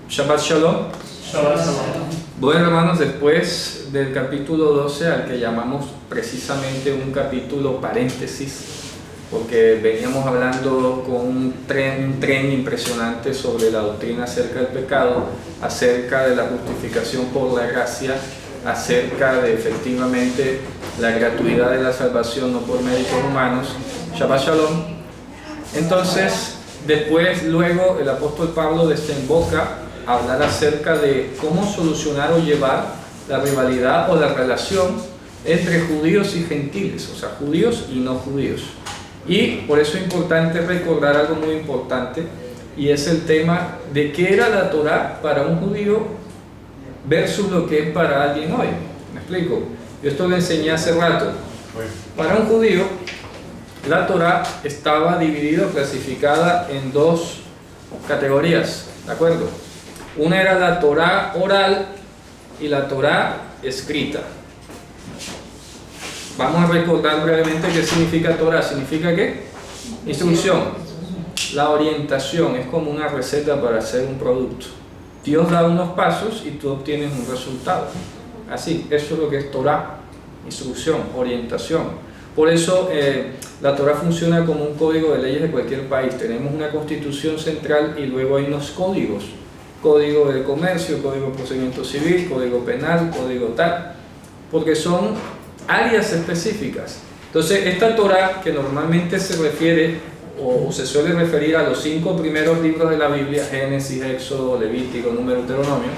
Shabbat Shalom. Shabbat Shalom. Bueno, hermanos, después del capítulo 12, al que llamamos precisamente un capítulo paréntesis, porque veníamos hablando con un tren impresionante sobre la doctrina acerca del pecado, acerca de la justificación por la gracia, acerca de efectivamente la gratuidad de la salvación no por méritos humanos. Shabbat Shalom. Entonces, luego el apóstol Pablo desemboca a hablar acerca de cómo solucionar o llevar la rivalidad o la relación entre judíos y gentiles, o sea, judíos y no judíos. Y por eso es importante recordar algo muy importante, y es el tema de qué era la Torá para un judío versus lo que es para alguien hoy. ¿Me explico? Yo esto lo enseñé hace rato. Para un judío, la Torá estaba dividida o clasificada en dos categorías, ¿de acuerdo? Una era la Torá oral y la Torá escrita. Vamos a recordar brevemente qué significa Torá. ¿Significa qué? Instrucción. La orientación es como una receta para hacer un producto. Dios da unos pasos y tú obtienes un resultado. Así, eso es lo que es Torá. Instrucción, orientación. Por eso la Torá funciona como un código de leyes de cualquier país. Tenemos una constitución central y luego hay unos códigos. Código de comercio, código de procedimiento civil, código penal, código tal. Porque son áreas específicas. Entonces, esta Torá, que normalmente se refiere o se suele referir a los 5 primeros libros de la Biblia, Génesis, Éxodo, Levítico, Número, Deuteronomio,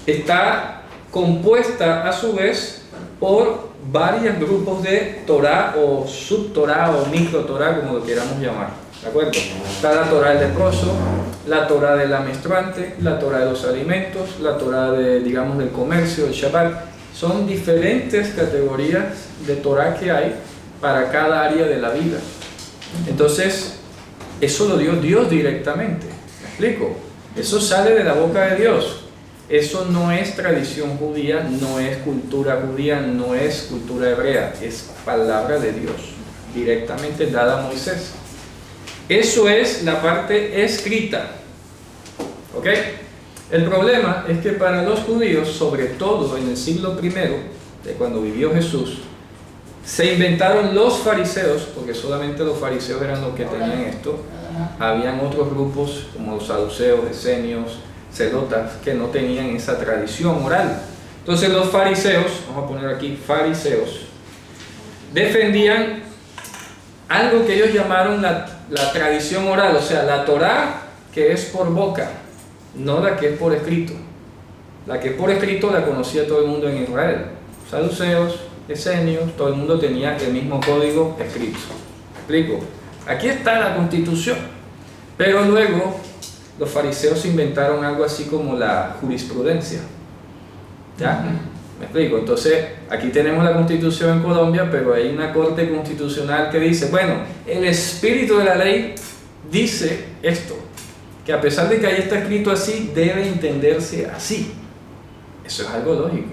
está compuesta a su vez por varios grupos de Torá o subtorá o microtorá, como lo queramos llamar. ¿De acuerdo? Está la Torá del leproso, la Torá de la menstruante, la Torá de los alimentos, la Torá del comercio, el Shabbat. Son diferentes categorías de Torá que hay para cada área de la vida. Entonces, eso lo dio Dios directamente. ¿Me explico? Eso sale de la boca de Dios. Eso no es tradición judía, no es cultura judía, no es cultura hebrea. Es palabra de Dios, directamente dada a Moisés. Eso es la parte escrita. ¿Ok? El problema es que para los judíos, sobre todo en el siglo I, de cuando vivió Jesús, se inventaron los fariseos, porque solamente los fariseos eran los que tenían esto. Habían otros grupos como los saduceos, esenios, celotas, que no tenían esa tradición oral. Entonces los fariseos, vamos a poner aquí fariseos, defendían algo que ellos llamaron la tradición oral, o sea, la Torá que es por boca, no la que es por escrito. La que es por escrito la conocía todo el mundo en Israel. Saduceos, esenios, todo el mundo tenía el mismo código escrito. ¿Me explico? Aquí está la Constitución. Pero luego los fariseos inventaron algo así como la jurisprudencia. ¿Ya? ¿Me explico? Entonces, aquí tenemos la Constitución en Colombia, pero hay una Corte Constitucional que dice, bueno, el espíritu de la ley dice esto, que a pesar de que ahí está escrito así, debe entenderse así. Eso es algo lógico.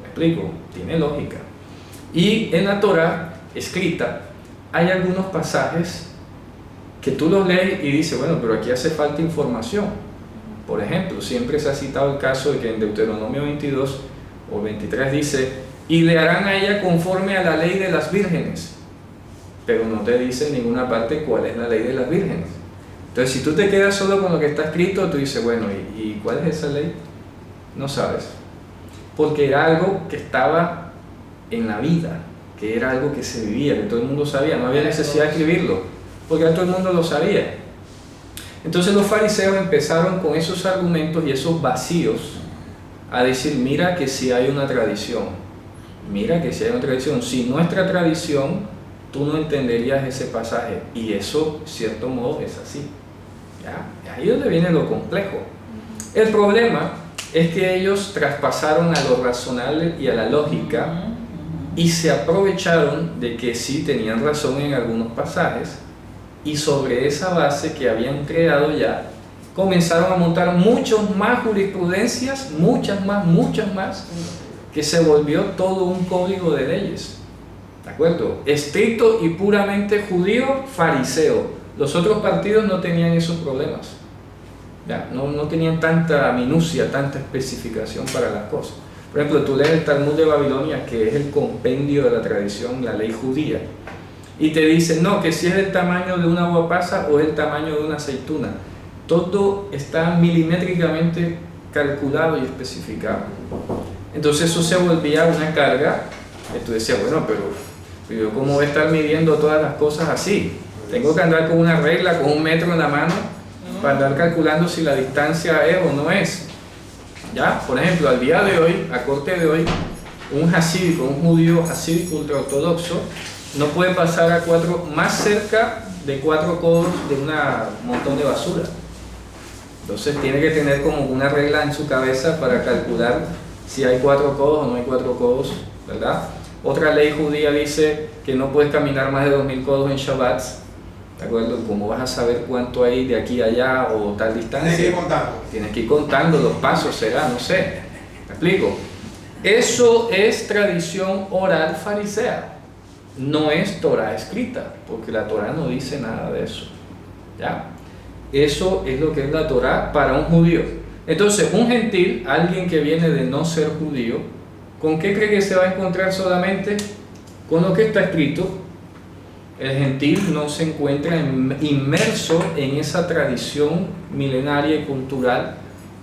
¿Me explico? Tiene lógica. Y en la Torá escrita hay algunos pasajes que tú los lees y dices, bueno, pero aquí hace falta información. Por ejemplo, siempre se ha citado el caso de que en Deuteronomio 22 o 23 dice, y le harán a ella conforme a la ley de las vírgenes. Pero no te dice en ninguna parte cuál es la ley de las vírgenes. Entonces, si tú te quedas solo con lo que está escrito, tú dices, bueno, ¿y cuál es esa ley? No sabes. Porque era algo que estaba en la vida, que era algo que se vivía, que todo el mundo sabía, no había necesidad de escribirlo, porque ya todo el mundo lo sabía. Entonces los fariseos empezaron con esos argumentos y esos vacíos a decir, mira que si hay una tradición, mira que si hay una tradición, sin nuestra tradición tú no entenderías ese pasaje, y eso, de cierto modo, es así. ¿Ya? Ahí es donde viene lo complejo. El problema es que ellos traspasaron a lo razonable y a la lógica y se aprovecharon de que sí tenían razón en algunos pasajes, y sobre esa base que habían creado ya, comenzaron a montar muchas más jurisprudencias, muchas más, que se volvió todo un código de leyes. ¿De acuerdo? Estricto y puramente judío, fariseo. Los otros partidos no tenían esos problemas. ¿ya? No tenían tanta minucia, tanta especificación para las cosas. Por ejemplo, tú lees el Talmud de Babilonia, que es el compendio de la tradición, la ley judía, y te dicen, no, que si es el tamaño de una uva pasa o es el tamaño de una aceituna. Todo está milimétricamente calculado y especificado. Entonces eso se volvía una carga, y tú decías, bueno, pero yo cómo voy a estar midiendo todas las cosas así. Tengo que andar con una regla, con un metro en la mano, para andar calculando si la distancia es o no es. ¿Ya? Por ejemplo, al día de hoy, a corte de hoy, un hasídico, un judío hasídico ultraortodoxo, no puede pasar más cerca de 4 codos de un montón de basura. Entonces tiene que tener como una regla en su cabeza para calcular si hay 4 codos o no hay 4 codos, ¿verdad? Otra ley judía dice que no puedes caminar más de 2000 codos en Shabbat, ¿de acuerdo? ¿Cómo vas a saber cuánto hay de aquí a allá o tal distancia? Tienes que ir contando. Tienes que ir contando los pasos, será, no sé. ¿Me explico? Eso es tradición oral farisea. No es Torah escrita, porque la Torah no dice nada de eso. ¿Ya? Eso es lo que es la Torah para un judío. Entonces, un gentil, alguien que viene de no ser judío, ¿con qué cree que se va a encontrar solamente? Con lo que está escrito. El gentil no se encuentra inmerso en esa tradición milenaria y cultural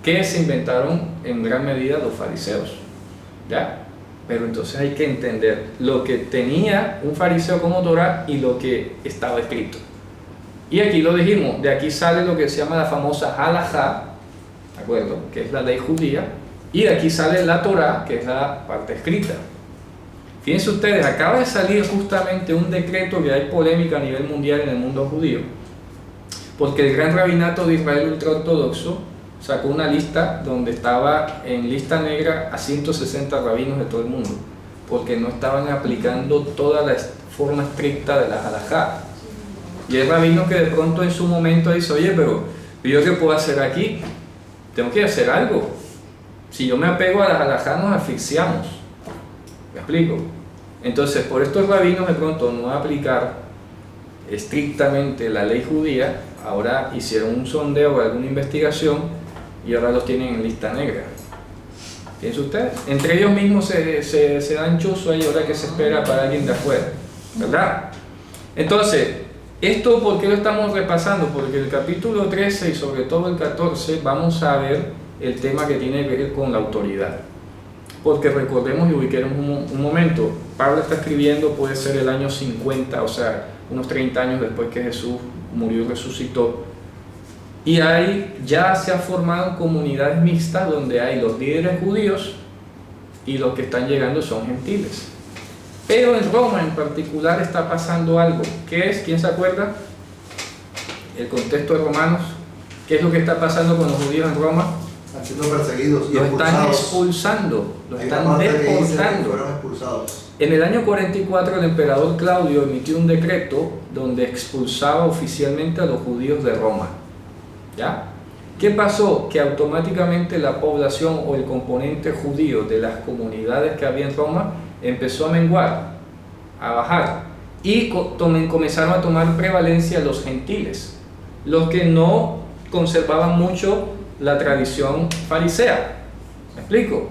que se inventaron en gran medida los fariseos. ¿Ya? Pero entonces hay que entender lo que tenía un fariseo como Torah y lo que estaba escrito. Y aquí lo dijimos, de aquí sale lo que se llama la famosa halajá, ¿de acuerdo? Que es la ley judía, y de aquí sale la Torah, que es la parte escrita. Fíjense ustedes, acaba de salir justamente un decreto que hay polémica a nivel mundial en el mundo judío, porque el Gran Rabinato de Israel ultraortodoxo sacó una lista donde estaba en lista negra a 160 rabinos de todo el mundo, porque no estaban aplicando toda la forma estricta de la halajá. Y hay rabinos que de pronto en su momento dice, oye, pero ¿yo qué puedo hacer aquí? Tengo que hacer algo. Si yo me apego a la halajá nos asfixiamos. ¿Me explico? Entonces, por estos rabinos de pronto no aplicar estrictamente la ley judía, ahora hicieron un sondeo o alguna investigación y ahora los tienen en lista negra. Fíjense ustedes, entre ellos mismos se dan chuzo ahí, ahora que se espera para alguien de afuera, ¿verdad? Entonces, ¿esto por qué lo estamos repasando? Porque el capítulo 13 y sobre todo el 14 vamos a ver el tema que tiene que ver con la autoridad. Porque recordemos y ubiquemos un momento, Pablo está escribiendo, puede ser el año 50, o sea, unos 30 años después que Jesús murió y resucitó. Y ahí ya se han formado comunidades mixtas donde hay los líderes judíos y los que están llegando son gentiles. Pero en Roma en particular está pasando algo. ¿Qué es? ¿Quién se acuerda? El contexto de Romanos. ¿Qué es lo que está pasando con los judíos en Roma? Están siendo perseguidos y los expulsados. Están expulsando, los Hay una están parte que dice que deportando. fueron expulsados. En el año 44 el emperador Claudio emitió un decreto donde expulsaba oficialmente a los judíos de Roma. ¿Ya? ¿Qué pasó? Que automáticamente la población o el componente judío de las comunidades que había en Roma empezó a menguar, a bajar, y comenzaron a tomar prevalencia los gentiles, los que no conservaban mucho la tradición farisea. ¿Me explico?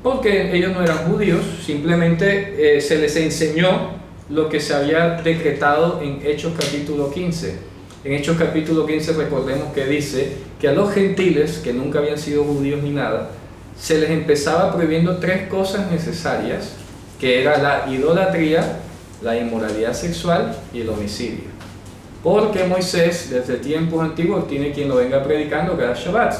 Porque ellos no eran judíos, simplemente se les enseñó lo que se había decretado en Hechos capítulo 15. En Hechos capítulo 15 recordemos que dice que a los gentiles, que nunca habían sido judíos ni nada, se les empezaba prohibiendo 3 cosas necesarias, que era la idolatría, la inmoralidad sexual y el homicidio. Porque Moisés, desde tiempos antiguos, tiene quien lo venga predicando cada Shabbat.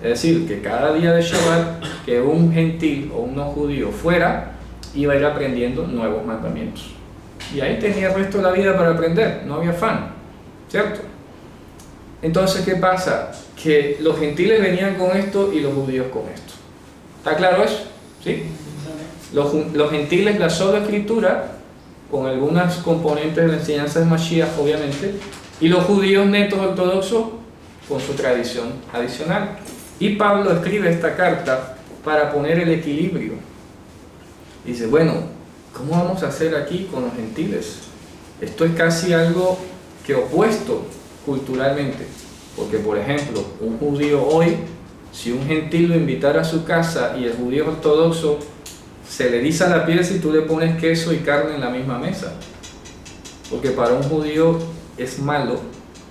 Es decir, que cada día de Shabbat, que un gentil o un no judío fuera, iba a ir aprendiendo nuevos mandamientos. Y ahí tenía el resto de la vida para aprender, no había afán, ¿cierto? Entonces, ¿qué pasa? Que los gentiles venían con esto y los judíos con esto. ¿Está claro eso? ¿Sí? Los gentiles, la sola escritura, con algunas componentes de la enseñanza de Mashiach, obviamente, y los judíos netos ortodoxos con su tradición adicional. Y Pablo escribe esta carta para poner el equilibrio. Dice, bueno, ¿cómo vamos a hacer aquí con los gentiles? Esto es casi algo que opuesto culturalmente. Porque, por ejemplo, un judío hoy, si un gentil lo invitara a su casa y el judío ortodoxo se le eriza la piel si tú le pones queso y carne en la misma mesa. Porque para un judío es malo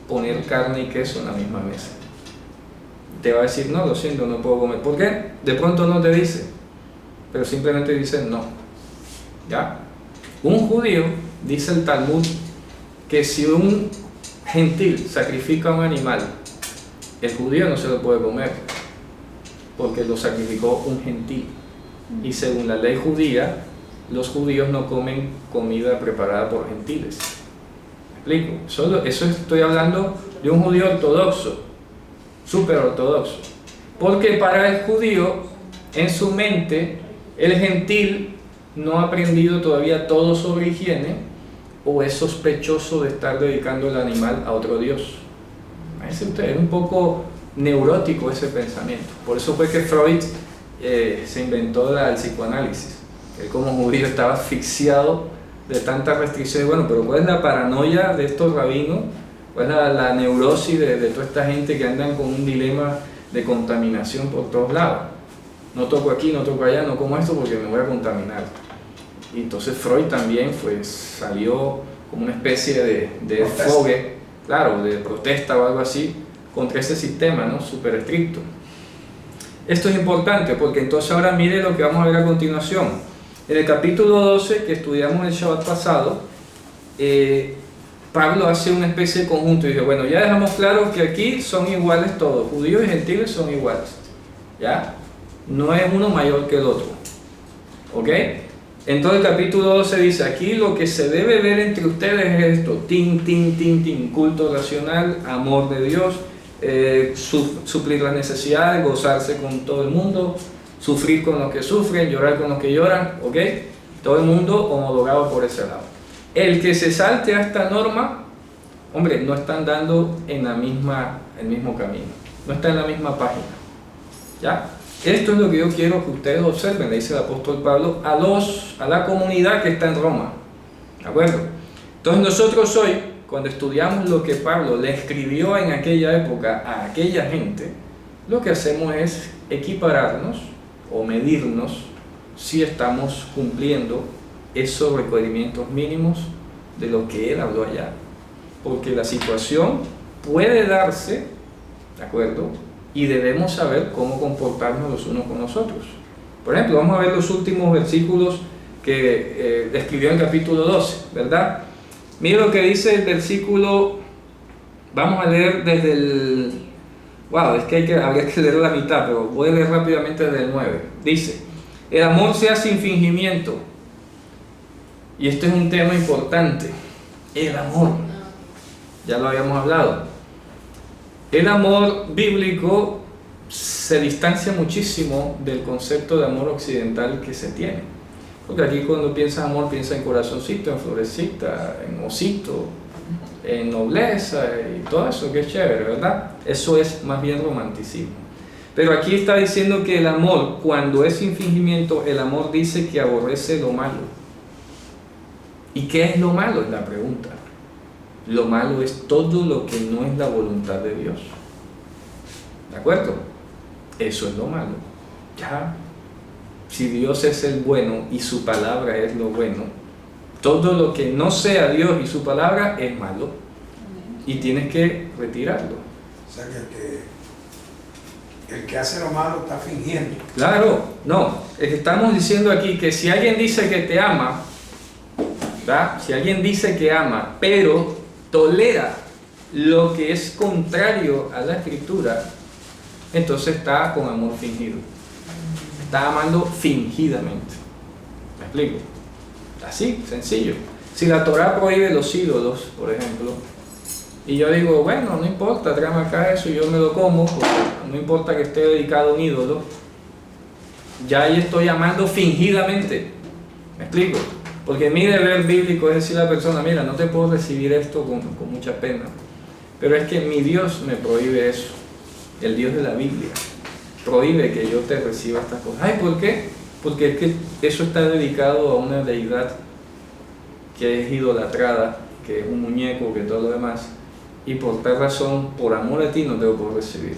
poner carne y queso en la misma mesa. Te va a decir, no, lo siento, no puedo comer. ¿Por qué? De pronto no te dice, pero simplemente dice no. ¿Ya? Un judío, dice el Talmud, que si un gentil sacrifica un animal, el judío no se lo puede comer, porque lo sacrificó un gentil. Y según la ley judía, los judíos no comen comida preparada por gentiles. ¿Me explico? Eso estoy hablando de un judío ortodoxo, súper ortodoxo. Porque para el judío, en su mente, el gentil no ha aprendido todavía todo sobre higiene o es sospechoso de estar dedicando el animal a otro dios. Parece usted, es un poco neurótico ese pensamiento. Por eso fue que Freud se inventó el psicoanálisis. Él como judío estaba asfixiado de tantas restricciones. Bueno, pero ¿cuál es la paranoia de estos rabinos? ¿Cuál es la neurosis de toda esta gente que andan con un dilema de contaminación por todos lados? No toco aquí, no toco allá, no como esto porque me voy a contaminar. Y entonces Freud también salió como una especie de fogue, claro, de protesta o algo así, contra ese sistema, ¿no? Súper estricto. Esto es importante porque entonces ahora mire lo que vamos a ver a continuación. En el capítulo 12 que estudiamos el Shabbat pasado, Pablo hace una especie de conjunto y dice, bueno, ya dejamos claro que aquí son iguales todos, judíos y gentiles son iguales, ¿ya? No es uno mayor que el otro, ¿ok? Entonces el capítulo 12 dice, aquí lo que se debe ver entre ustedes es esto, culto racional, amor de Dios, suplir las necesidades, gozarse con todo el mundo, sufrir con los que sufren, llorar con los que lloran, ¿ok? Todo el mundo homologado por ese lado. El que se salte a esta norma, hombre, no está andando en el mismo camino, no está en la misma página, ¿ya? Esto es lo que yo quiero que ustedes observen, le dice el apóstol Pablo a la comunidad que está en Roma, ¿de acuerdo? Entonces nosotros hoy, cuando estudiamos lo que Pablo le escribió en aquella época a aquella gente, lo que hacemos es equipararnos o medirnos si estamos cumpliendo esos requerimientos mínimos de lo que él habló allá. Porque la situación puede darse, ¿de acuerdo? Y debemos saber cómo comportarnos los unos con los otros. Por ejemplo, vamos a ver los últimos versículos que describió en el capítulo 12, ¿verdad? Mira lo que dice el versículo, vamos a leer desde el... Wow, es que habría que leer la mitad, pero voy a leer rápidamente desde el 9. Dice, el amor sea sin fingimiento. Y este es un tema importante, el amor. Ya lo habíamos hablado. El amor bíblico se distancia muchísimo del concepto de amor occidental que se tiene. Porque aquí cuando piensa en amor, piensa en corazoncito, en florecita, en osito, en nobleza y todo eso que es chévere, ¿verdad? Eso es más bien romanticismo. Pero aquí está diciendo que el amor, cuando es sin fingimiento, el amor dice que aborrece lo malo. ¿Y qué es lo malo? Es la pregunta. Lo malo es todo lo que no es la voluntad de Dios. ¿De acuerdo? Eso es lo malo. Ya. Si Dios es el bueno y su palabra es lo bueno, todo lo que no sea Dios y su palabra es malo. Y tienes que retirarlo. O sea que el que hace lo malo está fingiendo. Claro, no. Estamos diciendo aquí que si alguien dice que te ama, ¿verdad? Si alguien dice que ama, pero tolera lo que es contrario a la escritura, entonces está con amor fingido. Está amando fingidamente. ¿Me explico? Así, sencillo. Si la Torá prohíbe los ídolos, por ejemplo, y yo digo, bueno, no importa, tráeme acá eso y yo me lo como, porque no importa que esté dedicado a un ídolo, ya ahí estoy amando fingidamente. ¿Me explico? Porque mi deber bíblico es decir a la persona, mira, no te puedo recibir esto con mucha pena, pero es que mi Dios me prohíbe eso, el Dios de la Biblia prohíbe que yo te reciba estas cosas. Ay, ¿por qué? Porque es que eso está dedicado a una deidad que es idolatrada, que es un muñeco, que todo lo demás, y por tal razón, por amor a ti, no te lo puedo recibir.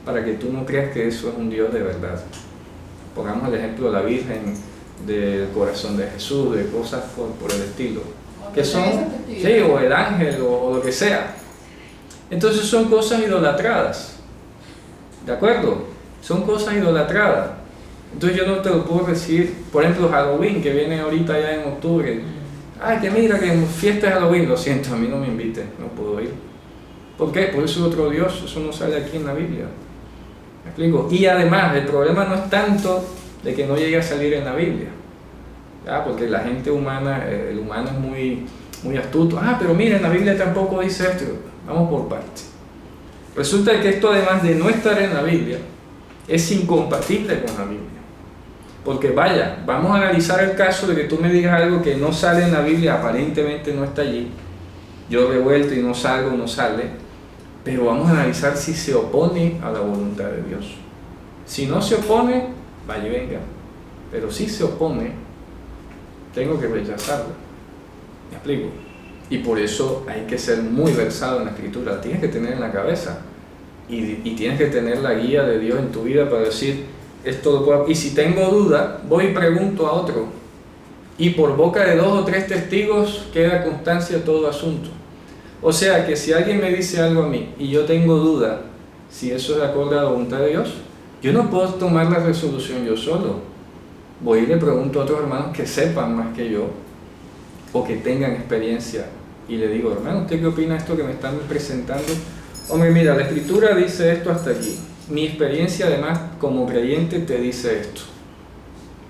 Para que tú no creas que eso es un Dios de verdad. Pongamos el ejemplo de la Virgen, del corazón de Jesús, de cosas por el estilo. Que son, sí, o el ángel, o lo que sea. Entonces son cosas idolatradas. ¿De acuerdo? Son cosas idolatradas. Entonces yo no te lo puedo decir, por ejemplo, Halloween, que viene ahorita ya en octubre. Ay, que mira, que en fiesta de Halloween, lo siento, a mí no me inviten, no puedo ir. ¿Por qué? Porque eso es otro Dios, eso no sale aquí en la Biblia. ¿Me explico? Y además, el problema no es tanto de que no llegue a salir en la Biblia. ¿Ya? Porque la gente humana, el humano es muy astuto. Ah, pero mira, en la Biblia tampoco dice esto. Vamos por partes. Resulta que esto, además de no estar en la Biblia, es incompatible con la Biblia. Porque vaya, vamos a analizar el caso de que tú me digas algo que no sale en la Biblia, aparentemente no está allí. Yo revuelto y no salgo, no sale. Pero vamos a analizar si se opone a la voluntad de Dios. Si no se opone, vaya y venga. Pero si se opone, tengo que rechazarla. ¿Me explico? Y por eso hay que ser muy versado en la Escritura. La tienes que tener en la cabeza. Y tienes que tener la guía de Dios en tu vida para decir, esto lo puedo. Y si tengo duda, voy y pregunto a otro. Y por boca de 2 o 3 testigos queda constancia de todo asunto. O sea que si alguien me dice algo a mí y yo tengo duda si eso es de acuerdo a la voluntad de Dios, yo no puedo tomar la resolución yo solo. Voy y le pregunto a otros hermanos que sepan más que yo o que tengan experiencia y le digo, hermano, ¿usted qué opina de esto que me están presentando? Hombre, mira, la Escritura dice esto hasta aquí. Mi experiencia además como creyente te dice esto.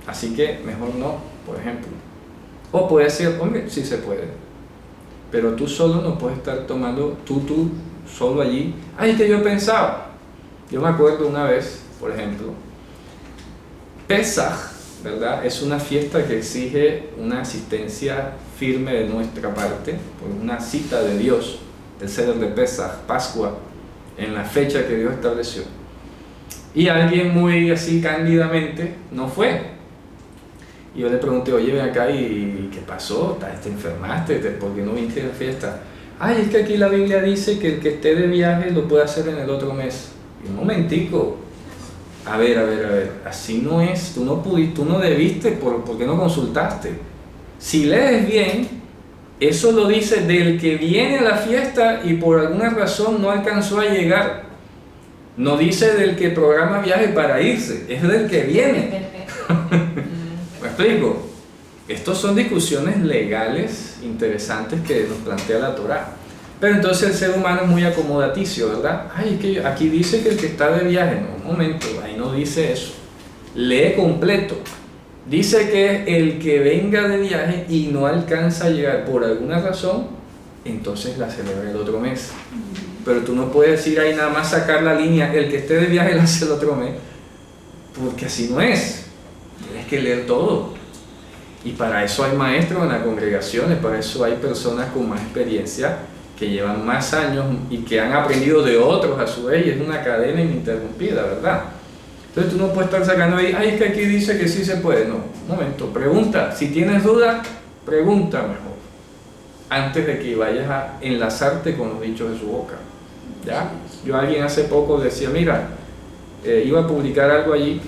Así que mejor no, por ejemplo. O puede ser, hombre, sí se puede. Pero tú solo no puedes estar tomando, tú solo allí. Ay, que yo pensaba. Yo me acuerdo una vez, por ejemplo, Pesaj, ¿verdad? Es una fiesta que exige una asistencia firme de nuestra parte, por una cita de Dios, el Seder de Pesaj, Pascua, en la fecha que Dios estableció. Y alguien muy así cándidamente no fue. Y yo le pregunté, oye, ven acá, ¿y qué pasó? ¿Te enfermaste? ¿Por qué no viniste a la fiesta? Ay, es que aquí la Biblia dice que el que esté de viaje lo puede hacer en el otro mes. Y un momentico. A ver, así no es. Tú no pudiste, tú no debiste, ¿por qué no consultaste? Si lees bien, eso lo dice del que viene a la fiesta y por alguna razón no alcanzó a llegar. No dice del que programa viaje para irse, es del que viene. ¿Me explico? Estos son discusiones legales interesantes que nos plantea la Torá. Pero entonces el ser humano es muy acomodaticio, ¿verdad? Ay, es que aquí dice que el que está de viaje. No, un momento, ahí no dice eso. Lee completo. Dice que el que venga de viaje y no alcanza a llegar por alguna razón, entonces la celebra el otro mes. Pero tú no puedes decir ahí nada más sacar la línea, el que esté de viaje la hace el otro mes. Porque así no es. Tienes que leer todo. Y para eso hay maestros en las congregaciones, para eso hay personas con más experiencia que llevan más años y que han aprendido de otros a su vez, y es una cadena ininterrumpida, ¿verdad? Entonces tú no puedes estar sacando ahí, ay, es que aquí dice que sí se puede. No, un momento, pregunta. Si tienes dudas, pregunta mejor, antes de que vayas a enlazarte con los dichos de su boca. ¿Ya? Yo a alguien hace poco decía, mira, iba a publicar algo allí,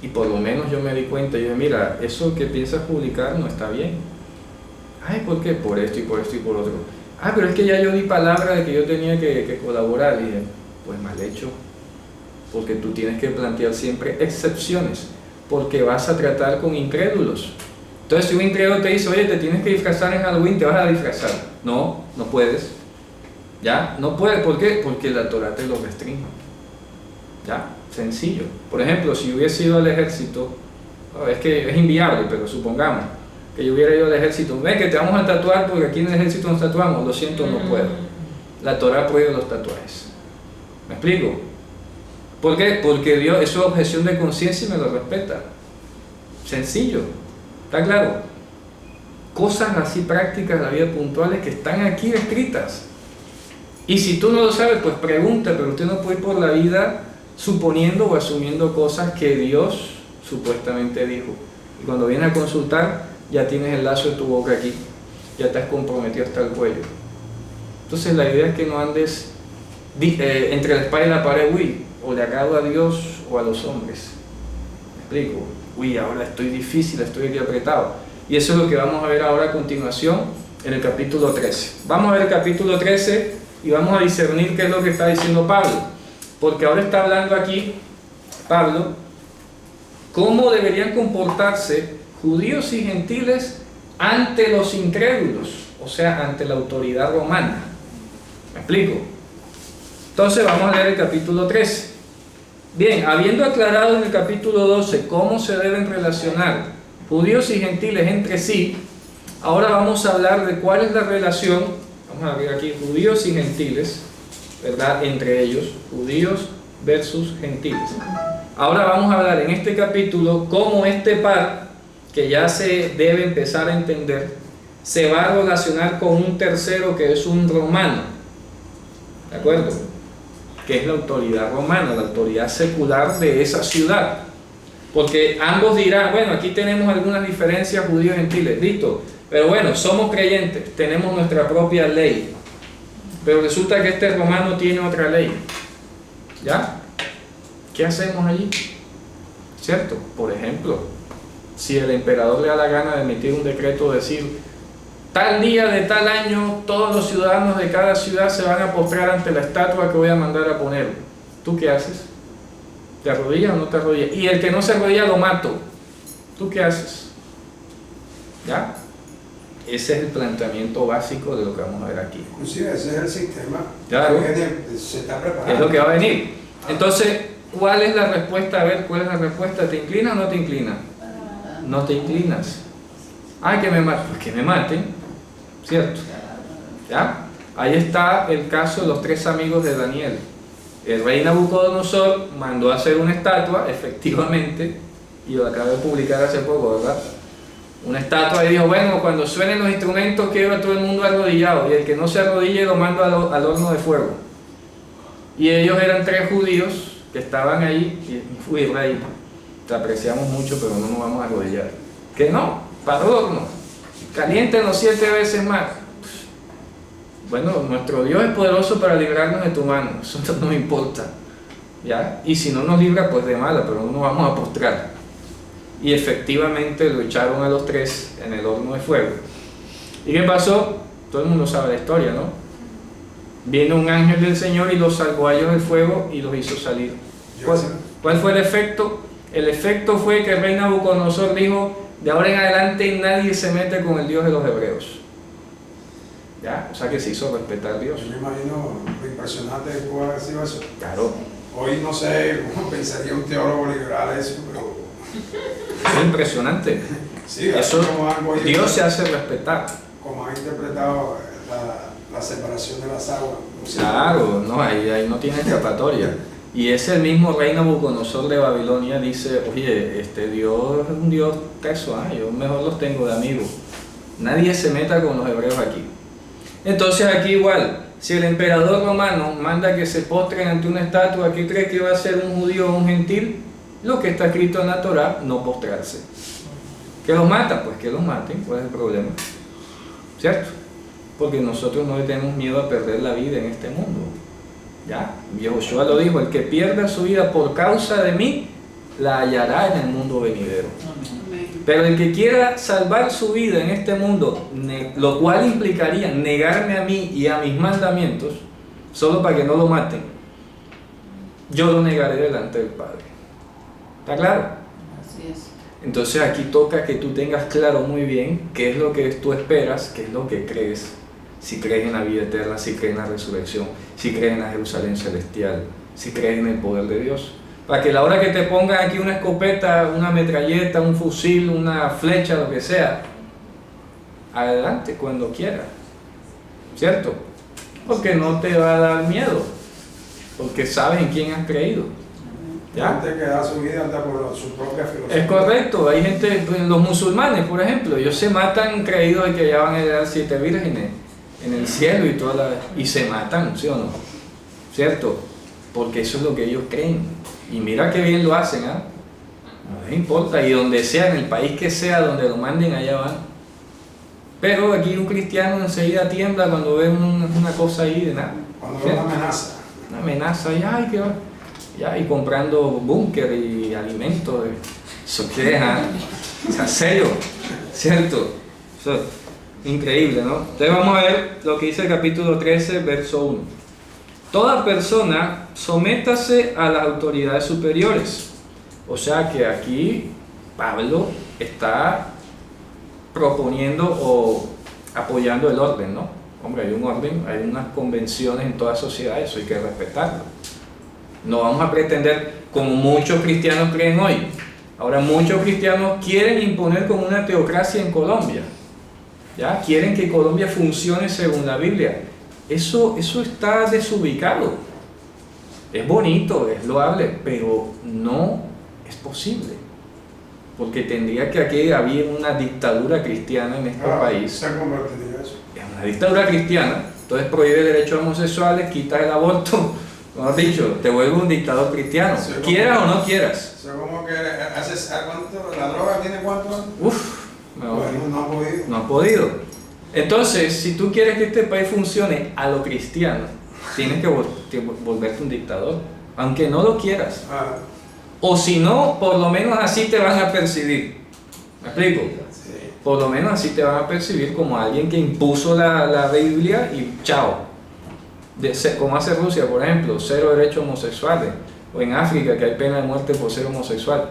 y por lo menos yo me di cuenta, y dije, mira, eso que piensas publicar no está bien. Ay, ¿por qué? Por esto y por esto y por otro. Ah, pero es que ya yo di palabra de que yo tenía que colaborar. Y dije, pues mal hecho, porque tú tienes que plantear siempre excepciones, porque vas a tratar con incrédulos. Entonces si un incrédulo te dice, oye, te tienes que disfrazar en Halloween, te vas a disfrazar. No, no puedes. ¿Ya? No puedes, ¿por qué? Porque la Torá te lo restringe. ¿Ya? Sencillo. Por ejemplo, si hubiese ido al ejército, es que es inviable, pero supongamos que yo hubiera ido al ejército, ven que te vamos a tatuar porque aquí en el ejército nos tatuamos, lo siento, no puedo. La Torá prohíbe los tatuajes. ¿Me explico? ¿Por qué? Porque Dios, eso es objeción de conciencia y me lo respeta. Sencillo, ¿está claro? Cosas así prácticas de la vida puntuales que están aquí escritas. Y si tú no lo sabes, pues pregunta, pero usted no puede ir por la vida suponiendo o asumiendo cosas que Dios supuestamente dijo. Y cuando vienes a consultar, ya tienes el lazo de tu boca aquí, ya te has comprometido hasta el cuello. Entonces la idea es que no andes entre la espada y la pared, uy, o le agrado a Dios o a los hombres. ¿Me explico? Uy, ahora estoy difícil, estoy aquí apretado. Y eso es lo que vamos a ver ahora a continuación en el capítulo 13. Vamos a ver el capítulo 13 y vamos a discernir qué es lo que está diciendo Pablo. Porque ahora está hablando aquí Pablo cómo deberían comportarse judíos y gentiles ante los incrédulos, o sea, ante la autoridad romana. ¿Me explico? Entonces vamos a leer el capítulo 13. Bien, habiendo aclarado en el capítulo 12 cómo se deben relacionar judíos y gentiles entre sí, ahora vamos a hablar de cuál es la relación, vamos a ver aquí, judíos y gentiles, ¿verdad? Entre ellos, judíos versus gentiles. Ahora vamos a hablar en este capítulo cómo este par, que ya se debe empezar a entender, se va a relacionar con un tercero que es un romano, ¿de acuerdo? Que es la autoridad romana, la autoridad secular de esa ciudad. Porque ambos dirán, bueno, aquí tenemos algunas diferencias judíos y gentiles, listo, pero bueno, somos creyentes, tenemos nuestra propia ley, pero resulta que este romano tiene otra ley, ¿ya? ¿Qué hacemos allí? ¿Cierto? Por ejemplo, si el emperador le da la gana de emitir un decreto, decir, tal día de tal año, todos los ciudadanos de cada ciudad se van a postrar ante la estatua que voy a mandar a poner. ¿Tú qué haces? ¿Te arrodillas o no te arrodillas? Y el que no se arrodilla lo mato. ¿Tú qué haces? ¿Ya? Ese es el planteamiento básico de lo que vamos a ver aquí. Inclusive ese es el sistema. Claro. Se está preparando. Es lo que va a venir. Entonces, ¿cuál es la respuesta? A ver, ¿cuál es la respuesta? ¿Te inclinas o no te inclinas? No te inclinas. Ah, que me maten. Pues que me maten. ¿Cierto? ¿Ya? Ahí está el caso de los 3 amigos de Daniel. El rey Nabucodonosor mandó a hacer una estatua, efectivamente, y lo acabo de publicar hace poco, ¿verdad? Una estatua y dijo, bueno, cuando suenen los instrumentos quiero a todo el mundo arrodillado, y el que no se arrodille lo mando al horno de fuego. Y ellos eran 3 judíos que estaban ahí, y fui rey, te apreciamos mucho, pero no nos vamos a arrodillar. Que no, para el horno, caliéntenos 7 veces más. Bueno, nuestro Dios es poderoso para librarnos de tu mano, eso no nos importa, ¿ya? Y si no nos libra, pues de mala, pero no nos vamos a postrar. Y efectivamente lo echaron a los 3 en el horno de fuego. ¿Y qué pasó? Todo el mundo sabe la historia, ¿no? Vino un ángel del Señor y los salvó a ellos del fuego y los hizo salir. ¿Cuál fue el efecto? El efecto fue que el rey Nabucodonosor dijo, de ahora en adelante nadie se mete con el Dios de los hebreos. ¿Ya? O sea que se hizo respetar a Dios. Yo me imagino lo impresionante que pudo haber sido eso. Claro. Hoy no sé cómo pensaría un teólogo liberal eso, pero... Es impresionante. Sí, eso, como algo ahí, Dios se hace respetar. Como ha interpretado la separación de las aguas. Claro, no, ahí no tiene escapatoria. Y ese mismo rey Nabucodonosor de Babilonia dice, oye, Dios es un Dios teso, yo mejor los tengo de amigos. Nadie se meta con los hebreos aquí. Entonces aquí igual, si el emperador romano manda que se postren ante una estatua, ¿qué cree que va a ser un judío o un gentil? Lo que está escrito en la Torá, no postrarse. ¿Que los mata? Pues que los maten, ¿cuál es el problema? ¿Cierto? Porque nosotros no le tenemos miedo a perder la vida en este mundo. ¿Ya? Yehoshua lo dijo, el que pierda su vida por causa de mí, la hallará en el mundo venidero. Pero el que quiera salvar su vida en este mundo, lo cual implicaría negarme a mí y a mis mandamientos, solo para que no lo maten, yo lo negaré delante del Padre. ¿Está claro? Así es. Entonces aquí toca que tú tengas claro muy bien qué es lo que tú esperas, qué es lo que crees. Si crees en la vida eterna, si crees en la resurrección, si crees en la Jerusalén celestial, si crees en el poder de Dios. Para que a la hora que te pongan aquí una escopeta, una metralleta, un fusil, una flecha, lo que sea, adelante cuando quieras, ¿cierto? Porque no te va a dar miedo, porque sabes en quién has creído. ¿Ya? Gente que da su vida anda por su propia filosofía. Es correcto, hay gente, los musulmanes por ejemplo, ellos se matan creídos de que ya van a heredar 7 vírgenes en el cielo y se matan, ¿sí o no? ¿Cierto? Porque eso es lo que ellos creen. Y mira qué bien lo hacen, ¿ah? No les importa, y donde sea, en el país que sea, donde lo manden, allá van. Pero aquí un cristiano enseguida tiembla cuando ve una cosa ahí de nada. Cuando ve una amenaza. Una amenaza y ay, qué va. Ya, y comprando búnker y alimentos. ¿Eso qué es? O sea, serio, ¿cierto? Eso, increíble, ¿no? Entonces vamos a ver lo que dice el capítulo 13, verso 1. Toda persona sométase a las autoridades superiores. O sea que aquí Pablo está proponiendo o apoyando el orden, ¿no? Hombre, hay un orden, hay unas convenciones en toda sociedad, eso hay que respetarlo. No vamos a pretender, como muchos cristianos creen hoy. Ahora muchos cristianos quieren imponer como una teocracia en Colombia. ¿Ya? Quieren que Colombia funcione según la Biblia. Eso está desubicado. Es bonito, es loable, pero no es posible. Porque tendría que aquí haber una dictadura cristiana en este país. Se convertiría eso. Es una dictadura cristiana, entonces prohíbe derechos homosexuales, quita el aborto. Como has dicho, te vuelve un dictador cristiano, Sí, quieras o no quieras. O sea, como que haces, ¿a cuánto? ¿La droga tiene cuánto? Uf, no, Bueno, no ha podido. no ha podido. Entonces, si tú quieres que este país funcione a lo cristiano, tienes que volverte un dictador, aunque no lo quieras. Ah, O si no, por lo menos así te van a percibir. ¿Me explico? sí. Por lo menos así te van a percibir como alguien que impuso la Biblia y chao. Como hace Rusia, por ejemplo, 0 derechos homosexuales. O en África, que hay pena de muerte por ser homosexual.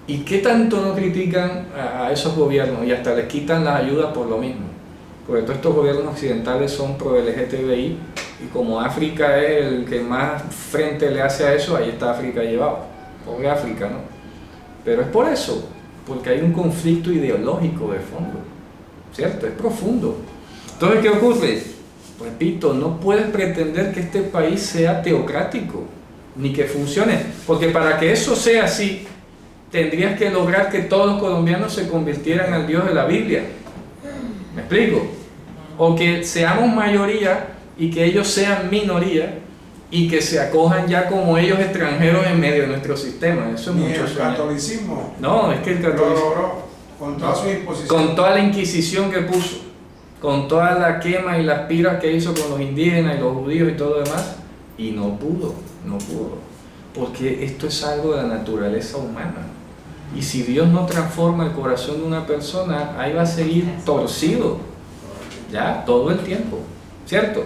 ¿Y qué tanto no critican a esos gobiernos? Y hasta les quitan las ayudas por lo mismo. Porque todos estos gobiernos occidentales son pro LGTBI. Y como África es el que más frente le hace a eso, ahí está África llevado. Pobre África, ¿no? Pero es por eso, porque hay un conflicto ideológico de fondo, ¿cierto? Es profundo. Entonces, ¿qué ocurre? Repito, no puedes pretender que este país sea teocrático, ni que funcione, porque para que eso sea así, tendrías que lograr que todos los colombianos se convirtieran al Dios de la Biblia. ¿Me explico? O que seamos mayoría y que ellos sean minoría, y que se acojan ya como ellos extranjeros en medio de nuestro sistema. Eso es Ni mucho el soñar. catolicismo No, es que el lo catolicismo, logró con toda su imposición. con toda la inquisición que puso, con toda la quema y las piras que hizo con los indígenas y los judíos y todo lo demás, y no pudo, porque esto es algo de la naturaleza humana. Y si Dios no transforma el corazón de una persona, ahí va a seguir torcido, ya, todo el tiempo, ¿cierto?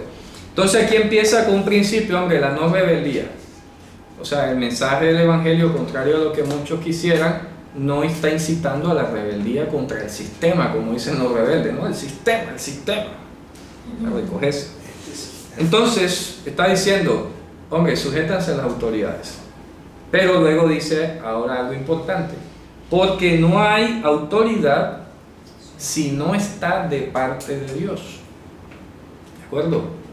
Entonces aquí empieza con un principio, hombre, la no rebeldía. O sea, el mensaje del Evangelio, contrario a lo que muchos quisieran, no está incitando a la rebeldía contra el sistema, como dicen los rebeldes, ¿no? El sistema. La recoges. Entonces, está diciendo, hombre, sujétanse a las autoridades. Pero luego dice ahora algo importante, porque no hay autoridad si no está de parte de Dios. ¿De acuerdo?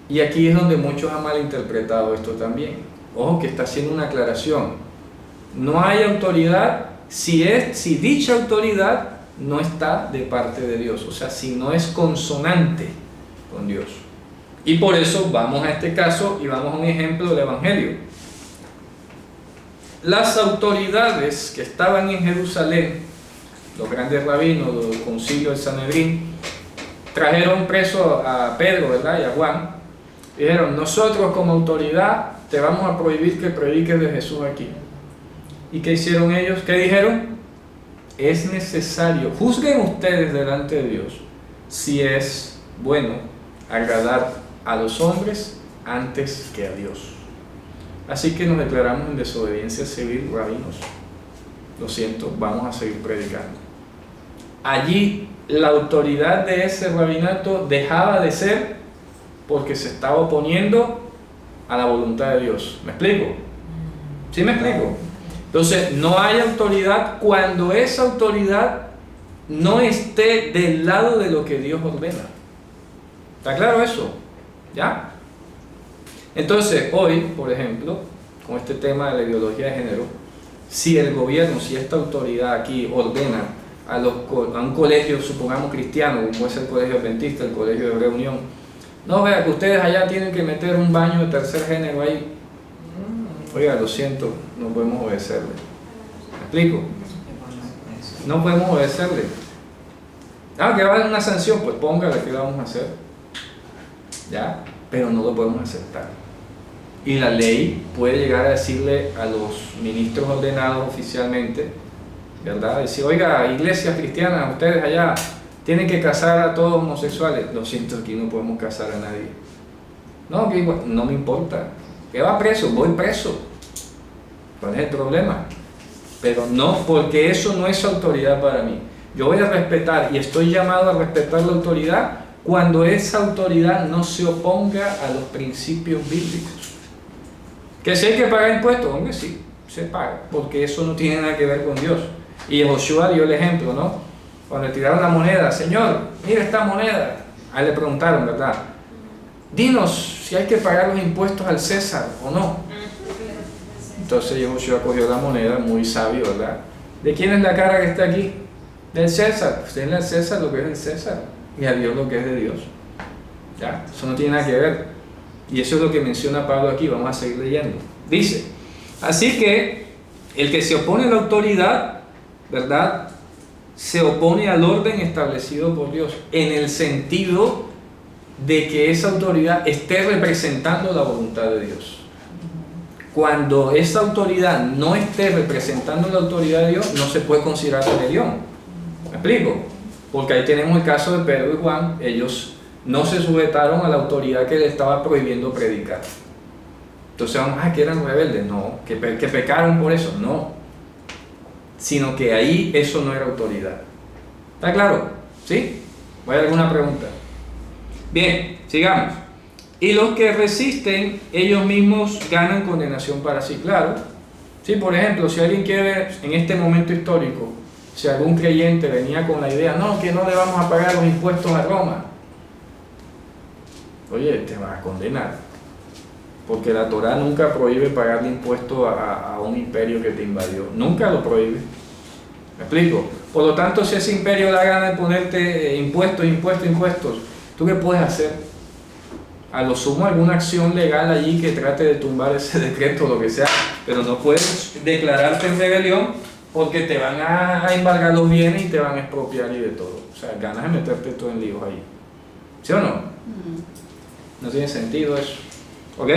Y aquí es donde muchos han malinterpretado esto también. Ojo que está haciendo una aclaración. No hay autoridad si dicha autoridad no está de parte de Dios, o sea, si no es consonante con Dios. Y por eso vamos a este caso y vamos a un ejemplo del Evangelio. Las autoridades que estaban en Jerusalén, los grandes rabinos del concilio de Sanedrín, trajeron preso a Pedro, ¿verdad? Y a Juan. Dijeron, nosotros como autoridad te vamos a prohibir que prediques de Jesús aquí. ¿Y qué hicieron ellos? ¿Qué dijeron? Es necesario, juzguen ustedes delante de Dios si es bueno agradar a los hombres antes que a Dios. Así que nos declaramos en desobediencia civil, rabinos. Lo siento, vamos a seguir predicando. Allí la autoridad de ese rabinato dejaba de ser porque se estaba oponiendo a la voluntad de Dios. ¿Me explico? ¿Sí me explico? Entonces, no hay autoridad cuando esa autoridad no esté del lado de lo que Dios ordena. ¿Está claro eso? ¿Ya? Entonces, hoy, por ejemplo, con este tema de la ideología de género, si el gobierno, si esta autoridad aquí ordena a un colegio, supongamos cristiano, como es el colegio adventista, el colegio de reunión, no, vea que ustedes allá tienen que meter un baño de tercer género ahí. Oiga, lo siento, no podemos obedecerle. ¿Me explico? No podemos obedecerle. Ah, que va a haber una sanción, pues póngale, ¿qué vamos a hacer? ¿Ya? Pero no lo podemos aceptar. Y la ley puede llegar a decirle a los ministros ordenados oficialmente, ¿verdad? Decir, oiga, iglesias cristianas, ustedes allá tienen que casar a todos homosexuales. Lo siento, aquí no podemos casar a nadie. No, que igual, no me importa. ¿Que va preso? Voy preso. ¿Cuál es el problema? Pero no, porque eso no es autoridad para mí. Yo voy a respetar y estoy llamado a respetar la autoridad cuando esa autoridad no se oponga a los principios bíblicos. Que si hay que pagar impuestos, hombre, sí, se paga, porque eso no tiene nada que ver con Dios. Y Josué dio el ejemplo, ¿no? Cuando le tiraron la moneda, Señor, mira esta moneda. Ahí le preguntaron, ¿verdad? Dinos si hay que pagar los impuestos al César o no. Entonces Josué cogió la moneda, muy sabio, ¿verdad? ¿De quién es la cara que está aquí? Del César. Pues denle al César lo que es del César y a Dios lo que es de Dios. ¿Ya? Eso no tiene nada que ver. Y eso es lo que menciona Pablo aquí. Vamos a seguir leyendo. Dice, así que el que se opone a la autoridad, ¿verdad?, se opone al orden establecido por Dios, en el sentido de que esa autoridad esté representando la voluntad de Dios. Cuando esa autoridad no esté representando la autoridad de Dios, no se puede considerar rebelión. ¿Me explico? Porque ahí tenemos el caso de Pedro y Juan. Ellos no se sujetaron a la autoridad que le estaba prohibiendo predicar. Entonces vamos, que eran rebeldes. No, que pecaron por eso. No. Sino que ahí eso no era autoridad. ¿Está claro? ¿Sí? ¿Hay alguna pregunta? Bien, sigamos. Y los que resisten, ellos mismos ganan condenación para sí. Claro. Sí, por ejemplo, si alguien quiere ver en este momento histórico, si algún creyente venía con la idea, no, que no le vamos a pagar los impuestos a Roma. Oye, te vas a condenar. Porque la Torá nunca prohíbe pagarle impuestos a un imperio que te invadió. Nunca lo prohíbe. ¿Me explico? Por lo tanto, si ese imperio da gana de ponerte impuestos, ¿tú qué puedes hacer? A lo sumo alguna acción legal allí que trate de tumbar ese decreto o lo que sea, pero no puedes declararte en rebelión porque te van a embargar los bienes y te van a expropiar y de todo. O sea, ganas de meterte todo en líos ahí. ¿Sí o no? No tiene sentido eso. ¿Ok?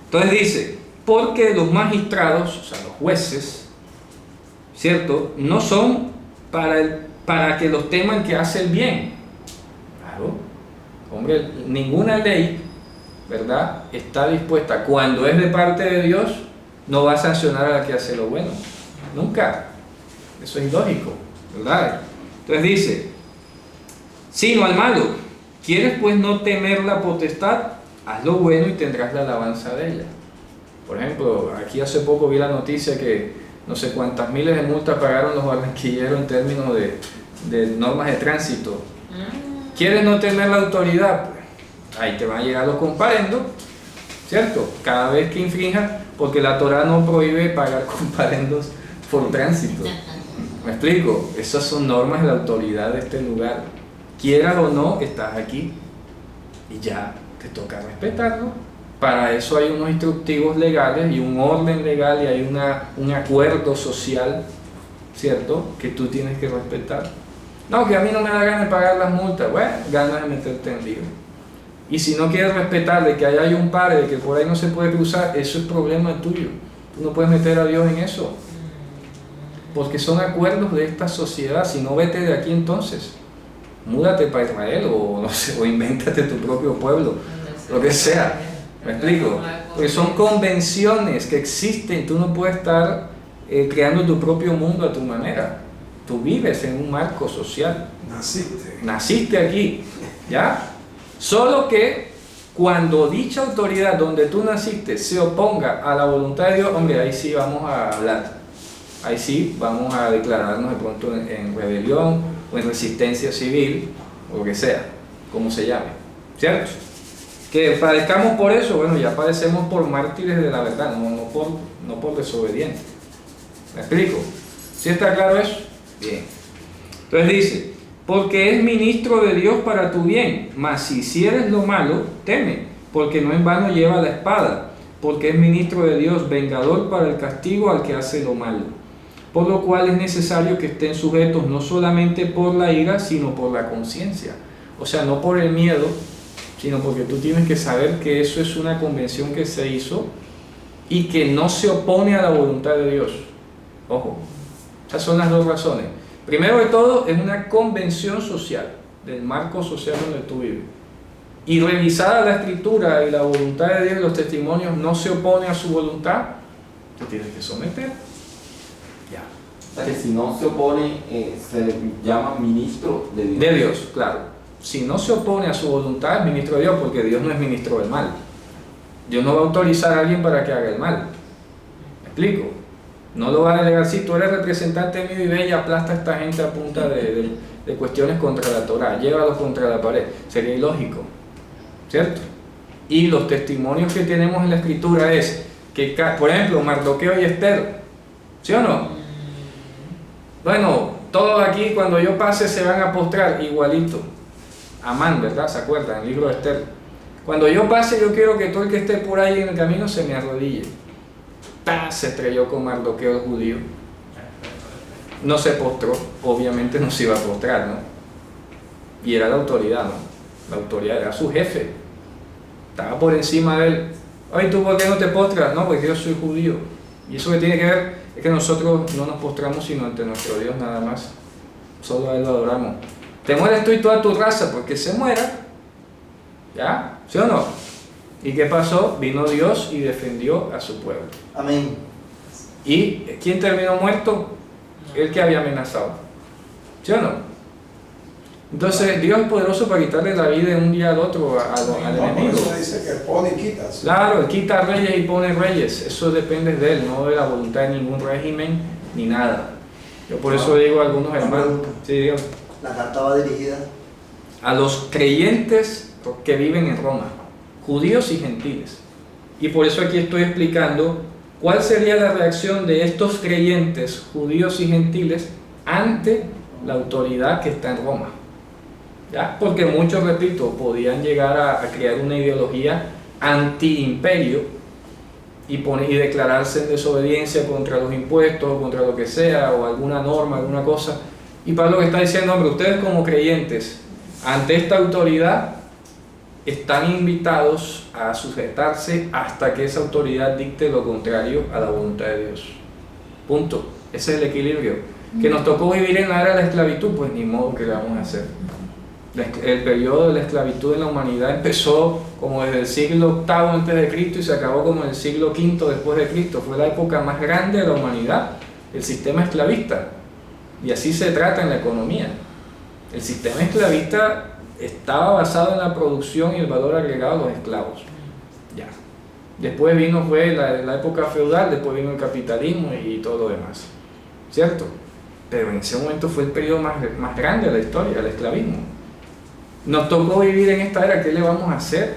Entonces dice, porque los magistrados, o sea, los jueces, ¿cierto?, no son para que los teman que hace el bien. Claro. Hombre, ninguna ley, ¿verdad?, está dispuesta, cuando es de parte de Dios, no va a sancionar a la que hace lo bueno. Nunca. Eso es ilógico, ¿verdad? Entonces dice, sino al malo. ¿Quieres pues no temer la potestad? Haz lo bueno y tendrás la alabanza de ella. Por ejemplo, aquí hace poco vi la noticia que no sé cuántas miles de multas pagaron los barranquilleros en términos de normas de tránsito. ¿Quieres no tener la autoridad? Pues ahí te van a llegar los comparendos, ¿cierto? Cada vez que infrinjas, porque la Torá no prohíbe pagar comparendos por tránsito. ¿Me explico? Esas son normas de la autoridad de este lugar. Quieras o no, estás aquí y ya te toca respetarlo. Para eso hay unos instructivos legales y un orden legal y hay un acuerdo social, ¿cierto?, que tú tienes que respetar. No, que a mí no me da ganas de pagar las multas. Bueno, ganas de meterte en lío. Y si no quieres respetar de que allá hay un par, de que por ahí no se puede cruzar, eso es problema tuyo. Tú no puedes meter a Dios en eso. Porque son acuerdos de esta sociedad. Si no, vete de aquí entonces. Múdate para Israel o, no sé, o invéntate tu propio pueblo. Lo que sea. ¿Me explico? Porque son convenciones que existen. Tú no puedes estar creando tu propio mundo a tu manera. Tú vives en un marco social. Naciste aquí, ¿ya? Solo que cuando dicha autoridad donde tú naciste se oponga a la voluntad de Dios, hombre, ahí sí vamos a hablar. Ahí sí vamos a declararnos de pronto en rebelión o en resistencia civil, o lo que sea, como se llame, ¿cierto? Que padezcamos por eso, bueno, ya padecemos por mártires de la verdad, no por desobedientes. ¿Me explico? ¿Sí está claro eso? Bien. Entonces dice, porque es ministro de Dios para tu bien, mas si hicieres lo malo, teme, porque no en vano lleva la espada, porque es ministro de Dios, vengador para el castigo al que hace lo malo. por lo cual es necesario que estén sujetos no solamente por la ira, sino por la conciencia. O sea, no por el miedo, sino porque tú tienes que saber que eso es una convención que se hizo y que no se opone a la voluntad de Dios. Ojo, esas son las dos razones. Primero de todo, es una convención social, del marco social donde tú vives. Y revisada la escritura y la voluntad de Dios y los testimonios no se opone a su voluntad, te tienes que someter. Ya. O sea que si no se opone, se le llama ministro de Dios. De Dios, claro. Si no se opone a su voluntad, es ministro de Dios, porque Dios no es ministro del mal. Dios no va a autorizar a alguien para que haga el mal. ¿Me explico? No lo va a delegar. Si tú eres representante mío y ve y aplasta a esta gente a punta de cuestiones contra la Torá, llévalos contra la pared, sería ilógico, ¿cierto? Y los testimonios que tenemos en la escritura es que, por ejemplo, Mardoqueo y Esther, ¿sí o no? Bueno, todos aquí cuando yo pase se van a postrar igualito. Amán, ¿verdad? ¿Se acuerdan? El libro de Esther. Cuando yo pase, yo quiero que todo el que esté por ahí en el camino se me arrodille. ¡Pah! Se estrelló con Mardoqueo el judío. No se postró, obviamente no se iba a postrar, ¿no? Y era la autoridad, ¿no? La autoridad era su jefe. Estaba por encima de él. Oye, ¿tú por qué no te postras? No, porque yo soy judío. Y eso que tiene que ver es que nosotros no nos postramos sino ante nuestro Dios nada más. Solo a Él lo adoramos. Te mueres tú y toda tu raza, porque se muera. ¿Ya? ¿Sí o no? ¿Y qué pasó? Vino Dios y defendió a su pueblo. Amén. ¿Y quién terminó muerto? El que había amenazado. ¿Sí o no? Entonces Dios es poderoso para quitarle la vida de un día al otro al enemigo. Por eso dice que pone y quitas. Claro, Él quita reyes y pone reyes. Eso depende de Él, no de la voluntad de ningún régimen ni nada. Yo por eso digo a algunos hermanos, sí, digo, La carta va dirigida a los creyentes que viven en Roma, judíos y gentiles. Y por eso aquí estoy explicando cuál sería la reacción de estos creyentes, judíos y gentiles, ante la autoridad que está en Roma. ¿Ya? Porque muchos, repito, podían llegar a crear una ideología anti-imperio y declararse en desobediencia contra los impuestos, contra lo que sea, o alguna norma, alguna cosa. Y Pablo que está diciendo, hombre, ustedes como creyentes, ante esta autoridad, están invitados a sujetarse hasta que esa autoridad dicte lo contrario a la voluntad de Dios. Punto. Ese es el equilibrio. Que nos tocó vivir en la era de la esclavitud, pues ni modo que le vamos a hacer. El periodo de la esclavitud en la humanidad empezó como desde el siglo VIII antes de Cristo y se acabó como en el siglo V después de Cristo. Fue la época más grande de la humanidad, el sistema esclavista. Y así se trata en la economía. El sistema esclavista estaba basado en la producción y el valor agregado de los esclavos. Ya. Después fue la época feudal, después vino el capitalismo y todo lo demás. ¿Cierto? Pero en ese momento fue el periodo más grande de la historia, el esclavismo. Nos tocó vivir en esta era, ¿qué le vamos a hacer?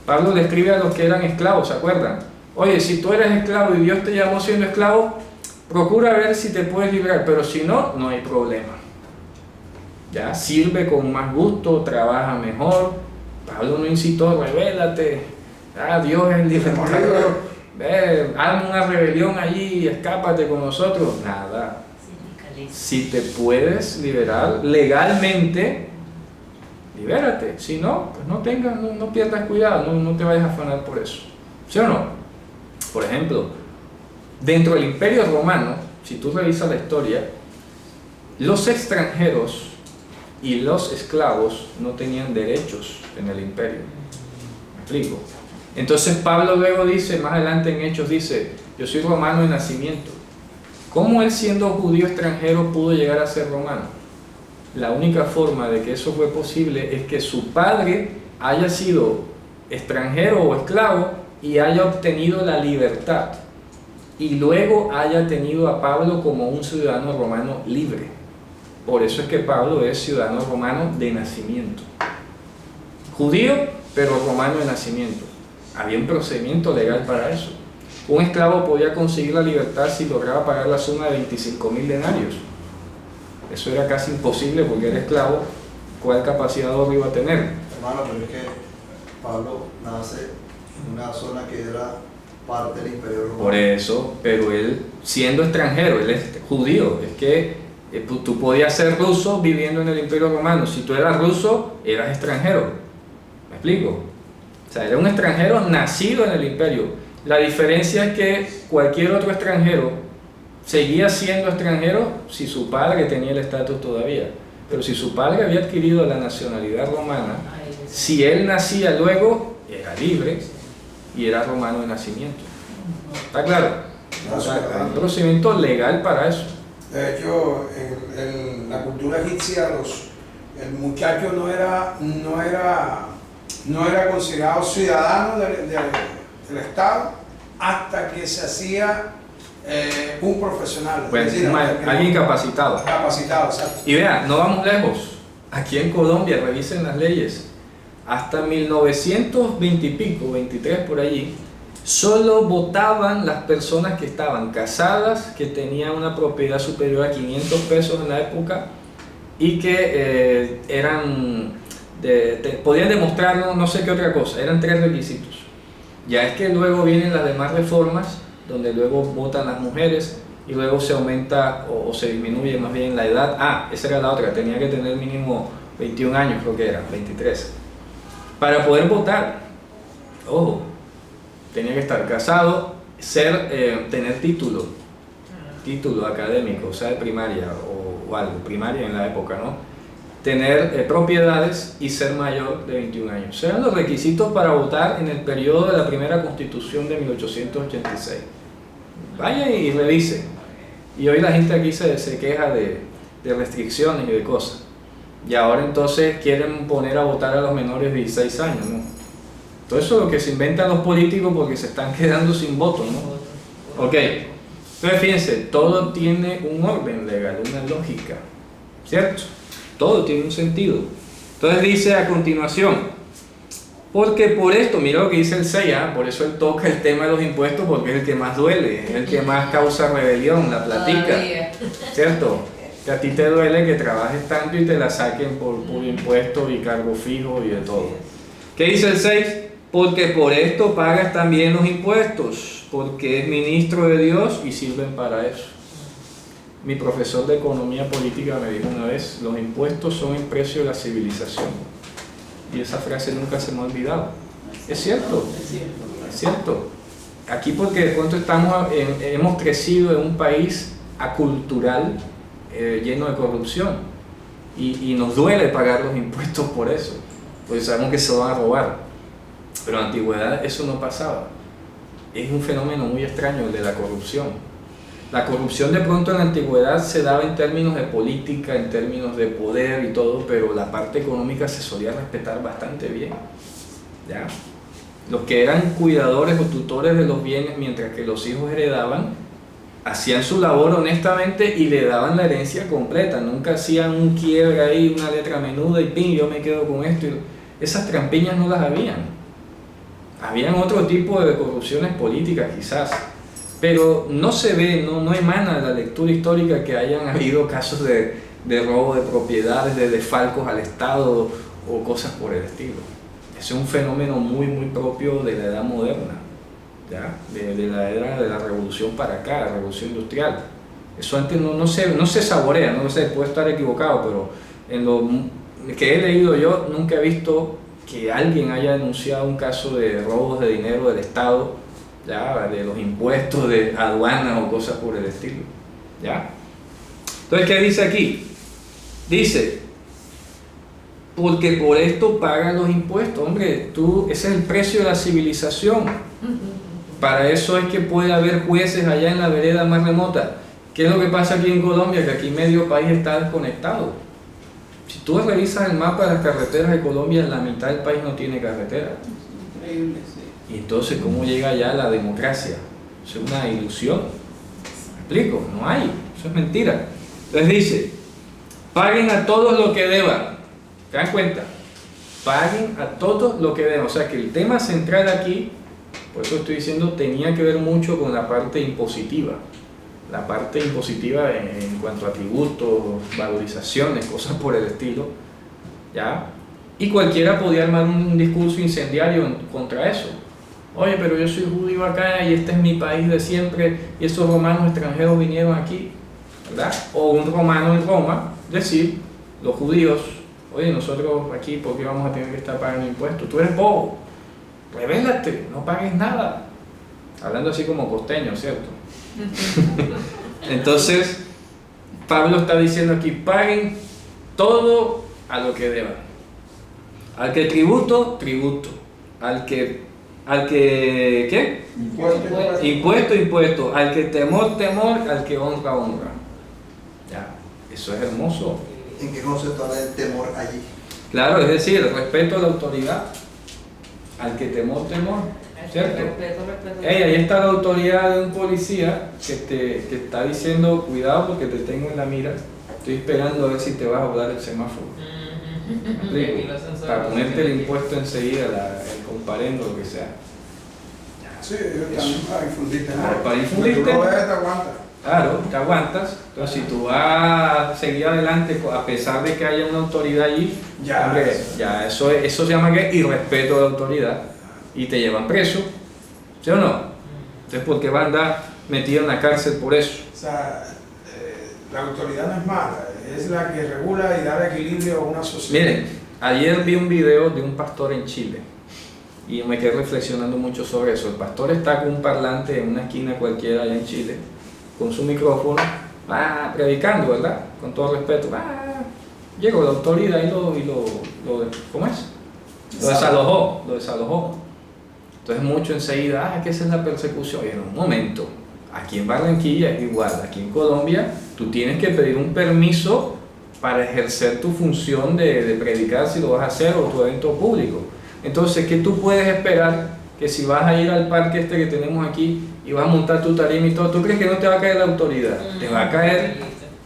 Pablo le escribe a los que eran esclavos, ¿se acuerdan? Oye, si tú eres esclavo y Dios te llamó siendo esclavo, procura ver si te puedes librar, pero si no, no hay problema. Ya, sirve con más gusto, trabaja mejor. Pablo no incitó, rebélate, Dios es el libertador, hazme una rebelión allí, escápate con nosotros. Nada. Si te puedes liberar legalmente, libérate. Si no, pues no pierdas cuidado, no te vayas a afanar por eso. ¿Sí o no? Por ejemplo, dentro del Imperio Romano, si tú revisas la historia, los extranjeros y los esclavos no tenían derechos en el imperio. ¿Me explico? Entonces Pablo luego dice, más adelante en Hechos dice, yo soy romano de nacimiento. ¿Cómo él siendo judío extranjero pudo llegar a ser romano? La única forma de que eso fue posible es que su padre haya sido extranjero o esclavo y haya obtenido la libertad y luego haya tenido a Pablo como un ciudadano romano libre. Por eso es que Pablo es ciudadano romano de nacimiento. Judío, pero romano de nacimiento. Había un procedimiento legal para eso. Un esclavo podía conseguir la libertad si lograba pagar la suma de 25.000 denarios. Eso era casi imposible porque era esclavo. ¿Cuál capacidad de ahorro iba a tener? Hermano, pero es que Pablo nace en una zona que era parte del Imperio Romano. Por eso, pero él siendo extranjero, él es judío, es que tú podías ser ruso viviendo en el Imperio Romano. Si tú eras ruso, eras extranjero. ¿Me explico? O sea, era un extranjero nacido en el imperio. La diferencia es que cualquier otro extranjero seguía siendo extranjero si su padre tenía el estatus todavía. Pero si su padre había adquirido la nacionalidad romana, si él nacía luego, era libre y era romano de nacimiento. ¿Está claro? O sea, hay un procedimiento legal para eso. De hecho, en la cultura egipcia, el muchacho no era considerado ciudadano del Estado hasta que se hacía un profesional. Pues, es decir, alguien capacitado. Capacitado, exacto. Y vean, no vamos lejos. Aquí en Colombia, revisen las leyes. Hasta 1920 y pico, 23 por allí, solo votaban las personas que estaban casadas, que tenían una propiedad superior a 500 pesos en la época y que podían demostrarlo, no sé qué otra cosa. Eran 3 requisitos. Ya es que luego vienen las demás reformas, donde luego votan las mujeres y luego se aumenta o se disminuye más bien la edad. Esa era la otra, tenía que tener mínimo 21 años, creo que era, 23, para poder votar. Ojo, tenía que estar casado, tener título académico, o sea, de primaria o algo, primaria en la época, ¿no? Tener propiedades y ser mayor de 21 años. Eran los requisitos para votar en el periodo de la primera constitución de 1886. Vaya y revise. Y hoy la gente aquí se queja de restricciones y de cosas. Y ahora entonces quieren poner a votar a los menores de 16 años, ¿no? Todo eso es lo que se inventan los políticos porque se están quedando sin voto, ¿no? Ok. Entonces fíjense, todo tiene un orden legal, una lógica, ¿cierto? Todo tiene un sentido. Entonces dice a continuación, porque por esto, mira lo que dice el 6, por eso él toca el tema de los impuestos, porque es el que más duele, es el que más causa rebelión, la platica, ¿cierto? Que a ti te duele que trabajes tanto y te la saquen por impuestos y cargo fijo y de todo. ¿Qué dice el 6? Porque por esto pagas también los impuestos, porque es ministro de Dios y sirven para eso. Mi profesor de economía política me dijo una vez, los impuestos son el precio de la civilización. Y esa frase nunca se me ha olvidado. Es cierto, es cierto. Aquí porque de pronto hemos crecido en un país acultural, lleno de corrupción. Y nos duele pagar los impuestos por eso, porque sabemos que se van a robar. Pero en la antigüedad eso no pasaba. Es un fenómeno muy extraño el de la corrupción. La corrupción de pronto en la antigüedad se daba en términos de política, en términos de poder y todo, pero la parte económica se solía respetar bastante bien, ¿ya? Los que eran cuidadores o tutores de los bienes mientras que los hijos heredaban, hacían su labor honestamente y le daban la herencia completa, nunca hacían un quiebre ahí, una letra menuda y pin, yo me quedo con esto. Esas trampiñas no las habían. Habían otro tipo de corrupciones políticas quizás, pero no se ve, no emana de la lectura histórica que hayan habido casos de robo de propiedades, de desfalcos al Estado o cosas por el estilo. Ese es un fenómeno muy propio de la edad moderna, ¿ya? De la era de la revolución para acá, la revolución industrial. Eso antes no se saborea, no sé, puedo estar equivocado, pero en lo que he leído yo nunca he visto que alguien haya denunciado un caso de robos de dinero del Estado, ¿ya? De los impuestos de aduanas o cosas por el estilo, ¿ya? Entonces, ¿qué dice aquí? Dice, porque por esto pagan los impuestos. Hombre, ese es el precio de la civilización. Para eso es que puede haber jueces allá en la vereda más remota. ¿Qué es lo que pasa aquí en Colombia? Que aquí medio país está desconectado. Si tú revisas el mapa de las carreteras de Colombia, la mitad del país no tiene carretera. Increíble, sí. Y entonces, ¿cómo llega allá la democracia? Eso es una ilusión. ¿Me explico? No hay. Eso es mentira. Entonces dice, paguen a todos lo que deban. ¿Te dan cuenta? Paguen a todos lo que deban. O sea que el tema central aquí, por eso estoy diciendo, tenía que ver mucho con la parte impositiva. La parte impositiva en cuanto a tributos, valorizaciones, cosas por el estilo, ¿ya? Y cualquiera podía armar un discurso incendiario contra eso. Oye, pero yo soy judío acá y este es mi país de siempre y esos romanos extranjeros vinieron aquí, ¿verdad? O un romano en Roma decir, los judíos, oye, nosotros aquí, ¿por qué vamos a tener que estar pagando impuestos? Tú eres bobo, revélate, no pagues nada. Hablando así como costeño, ¿cierto? Entonces, Pablo está diciendo aquí, paguen todo a lo que deban. Al que tributo, tributo. Al que ¿qué? Impuesto. Al que temor, al que honra, honra. Ya, eso es hermoso. ¿En qué concepto habla del temor allí? Claro, es decir, respeto a la autoridad. Al que temor, ¿cierto? Hey, ahí está la autoridad de un policía que está diciendo, cuidado porque te tengo en la mira. Estoy esperando a ver si te vas a volar el semáforo. Para ponerte el impuesto enseguida, el comparendo, lo que sea. Sí, yo también para infundirte. Para infundirte. Tú lo ves, te aguantas. Claro, te aguantas. Entonces, si tú vas a seguir adelante, a pesar de que haya una autoridad allí, ya eso se llama que irrespeto a la autoridad y te llevan preso, ¿sí o no? Entonces, ¿por qué va a andar metido en la cárcel por eso? O sea, la autoridad no es mala, es la que regula y da equilibrio a una sociedad. Miren, ayer vi un video de un pastor en Chile y me quedé reflexionando mucho sobre eso. El pastor está con un parlante en una esquina cualquiera allá en Chile, con su micrófono, predicando, ¿verdad? Con todo respeto. Llegó la autoridad y ¿cómo es? Lo desalojó. Entonces mucho enseguida, que esa es la persecución. Y en un momento, aquí en Barranquilla es igual, aquí en Colombia, tú tienes que pedir un permiso para ejercer tu función de predicar si lo vas a hacer o tu evento público. Entonces, ¿qué tú puedes esperar? Que si vas a ir al parque este que tenemos aquí y vas a montar tu tarima y todo, ¿tú crees que no te va a caer la autoridad? Te va a caer,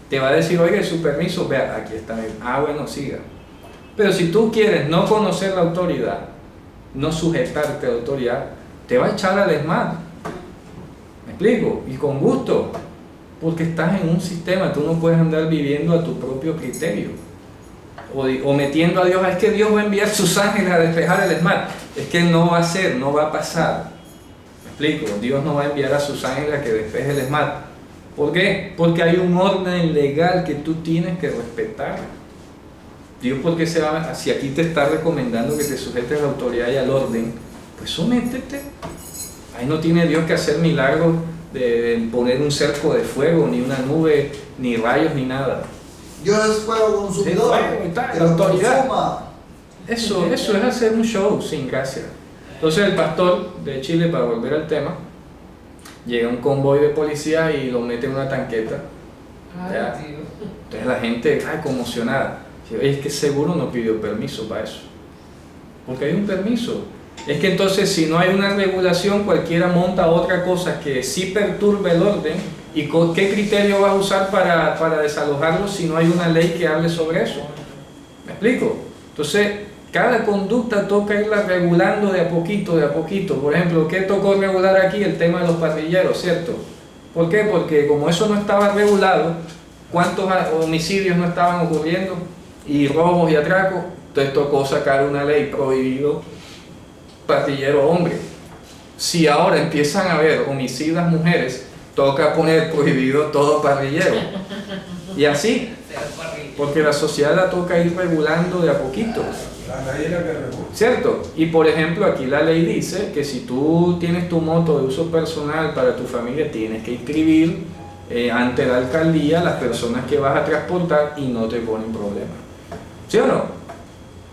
te va a decir, oye, su permiso, vea, aquí está, bueno, siga. Pero si tú quieres no conocer la autoridad, no sujetarte a la autoridad, te va a echar al ESMAD. ¿Me explico? Y con gusto, porque estás en un sistema, tú no puedes andar viviendo a tu propio criterio. O metiendo a Dios, es que Dios va a enviar sus ángeles a despejar el ESMAD. Es que no va a ser, no va a pasar. ¿Me explico? Dios no va a enviar a sus ángeles a que despeje el ESMAD. ¿Por qué? Porque hay un orden legal que tú tienes que respetar. Dios, porque si aquí te está recomendando que te sujetes a la autoridad y al orden, pues sométete. Ahí no tiene Dios que hacer milagros de poner un cerco de fuego, ni una nube, ni rayos, ni nada. Dios es fuego consumidor. La autoridad. Eso es hacer un show sin gracia. Entonces el pastor de Chile, para volver al tema, llega un convoy de policía y lo mete en una tanqueta. Entonces la gente conmocionada. Es que seguro no pidió permiso para eso. Porque hay un permiso. Es que entonces si no hay una regulación, cualquiera monta otra cosa que sí perturbe el orden. ¿Y con qué criterio vas a usar para desalojarlo si no hay una ley que hable sobre eso? ¿Me explico? Entonces, cada conducta toca irla regulando de a poquito. Por ejemplo, ¿qué tocó regular aquí? El tema de los parrilleros, ¿cierto? ¿Por qué? Porque como eso no estaba regulado, ¿cuántos homicidios no estaban ocurriendo? Y robos y atracos. Entonces tocó sacar una ley prohibido parrillero hombre. Si ahora empiezan a haber homicidas mujeres, toca poner prohibido todo parrillero. Y así, porque la sociedad la toca ir regulando de a poquito. La ley es la que regula. ¿Cierto? Y por ejemplo, aquí la ley dice que si tú tienes tu moto de uso personal para tu familia, tienes que inscribir ante la alcaldía las personas que vas a transportar y no te ponen problema. ¿Sí o no?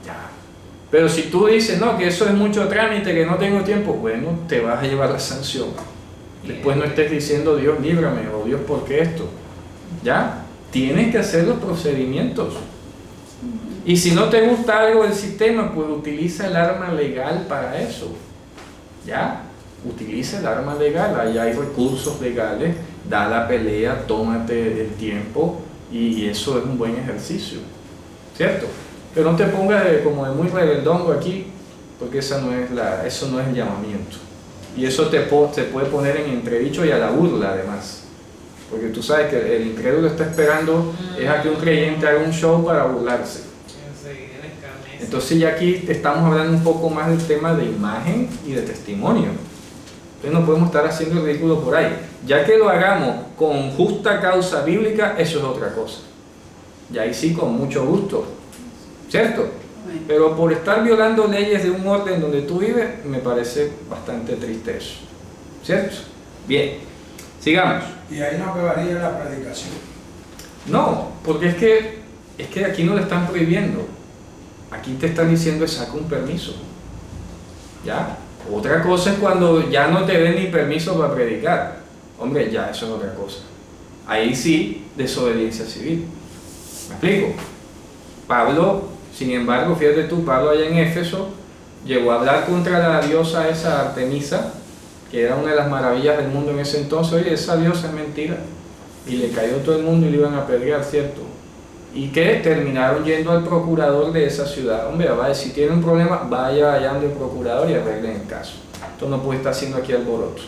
Ya. Pero si tú dices, no, que eso es mucho trámite, que no tengo tiempo, bueno, te vas a llevar la sanción. Después no estés diciendo, Dios líbrame, o Dios, ¿por qué esto? ¿Ya? Tienes que hacer los procedimientos. Y si no te gusta algo del sistema, pues utiliza el arma legal para eso. ¿Ya? Utiliza el arma legal, ahí hay recursos legales, da la pelea, tómate el tiempo y eso es un buen ejercicio. ¿Cierto? Pero no te pongas como de muy rebeldongo aquí, porque eso no es el llamamiento. Y eso te puede poner en entredicho y a la burla además. Porque tú sabes que el incrédulo está esperando es a que un creyente haga un show para burlarse. Entonces ya aquí estamos hablando un poco más del tema de imagen y de testimonio. Entonces no podemos estar haciendo el ridículo por ahí. Ya que lo hagamos con justa causa bíblica, eso es otra cosa. Y ahí sí, con mucho gusto, ¿cierto? Pero por estar violando leyes de un orden donde tú vives, me parece bastante triste eso, ¿cierto? Bien, sigamos. Y ahí no acabaría la predicación. No, porque es que aquí no le están prohibiendo. Aquí te están diciendo que saca un permiso. ¿Ya? Otra cosa es cuando ya no te den ni permiso para predicar. Hombre, ya eso es otra cosa. Ahí sí, desobediencia civil. ¿Me explico? Pablo, sin embargo, fíjate tú, Pablo allá en Éfeso llegó a hablar contra la diosa esa Artemisa, que era una de las maravillas del mundo en ese entonces. Oye, esa diosa es mentira. Y le cayó todo el mundo y le iban a apedrear, ¿cierto? Y que terminaron yendo al procurador de esa ciudad. Hombre, vaya, si tiene un problema, vaya allá donde el procurador y arreglen el caso. Esto no puede estar haciendo aquí alboroto.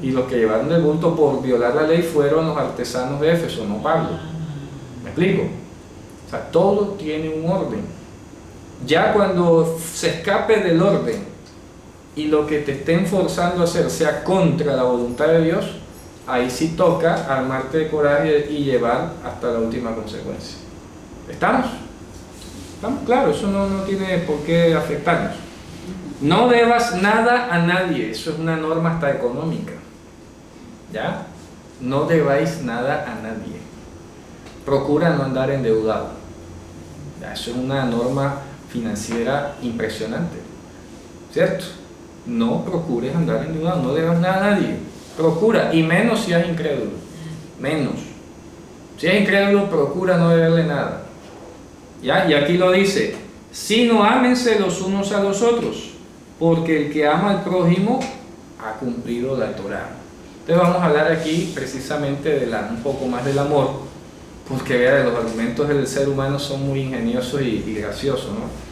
Y los que llevaron del bulto por violar la ley fueron los artesanos de Éfeso, no Pablo. ¿Me explico? O sea, todo tiene un orden. Ya cuando se escape del orden y lo que te estén forzando a hacer sea contra la voluntad de Dios, ahí sí toca armarte de coraje y llevar hasta la última consecuencia. ¿Estamos? ¿Estamos? Claro, eso no tiene por qué afectarnos. No debas nada a nadie, eso es una norma hasta económica. ¿Ya? No debáis nada a nadie. Procura no andar endeudado. ¿Ya? Eso es una norma financiera impresionante. ¿Cierto? No procures andar endeudado, no debas nada a nadie. Procura, y menos si es incrédulo. Menos. Si es incrédulo, procura no deberle nada. ¿Ya? Y aquí lo dice: sino ámense los unos a los otros, porque el que ama al prójimo ha cumplido la Torá. Entonces vamos a hablar aquí precisamente de un poco más del amor, porque vea, los argumentos del ser humano son muy ingeniosos y graciosos, ¿no?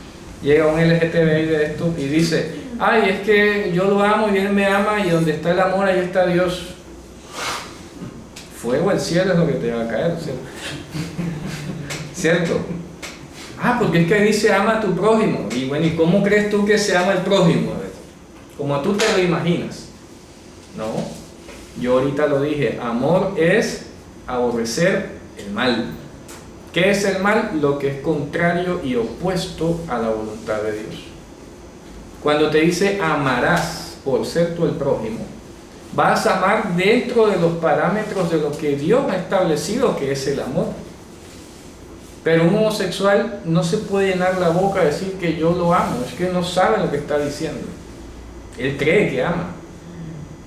Llega un LGTBI de esto y dice: ay, es que yo lo amo y él me ama, y donde está el amor, ahí está Dios. Fuego al cielo es lo que te va a caer, ¿cierto? ¿Cierto? Ah, porque es que dice ama a tu prójimo. Y bueno, ¿y cómo crees tú que se ama el prójimo? Como tú te lo imaginas. No, yo ahorita lo dije, amor es aborrecer el mal. ¿Qué es el mal? Lo que es contrario y opuesto a la voluntad de Dios. Cuando te dice amarás por ser tú el prójimo, vas a amar dentro de los parámetros de lo que Dios ha establecido que es el amor. Pero un homosexual no se puede llenar la boca y decir que yo lo amo, es que no sabe lo que está diciendo. Él cree que ama,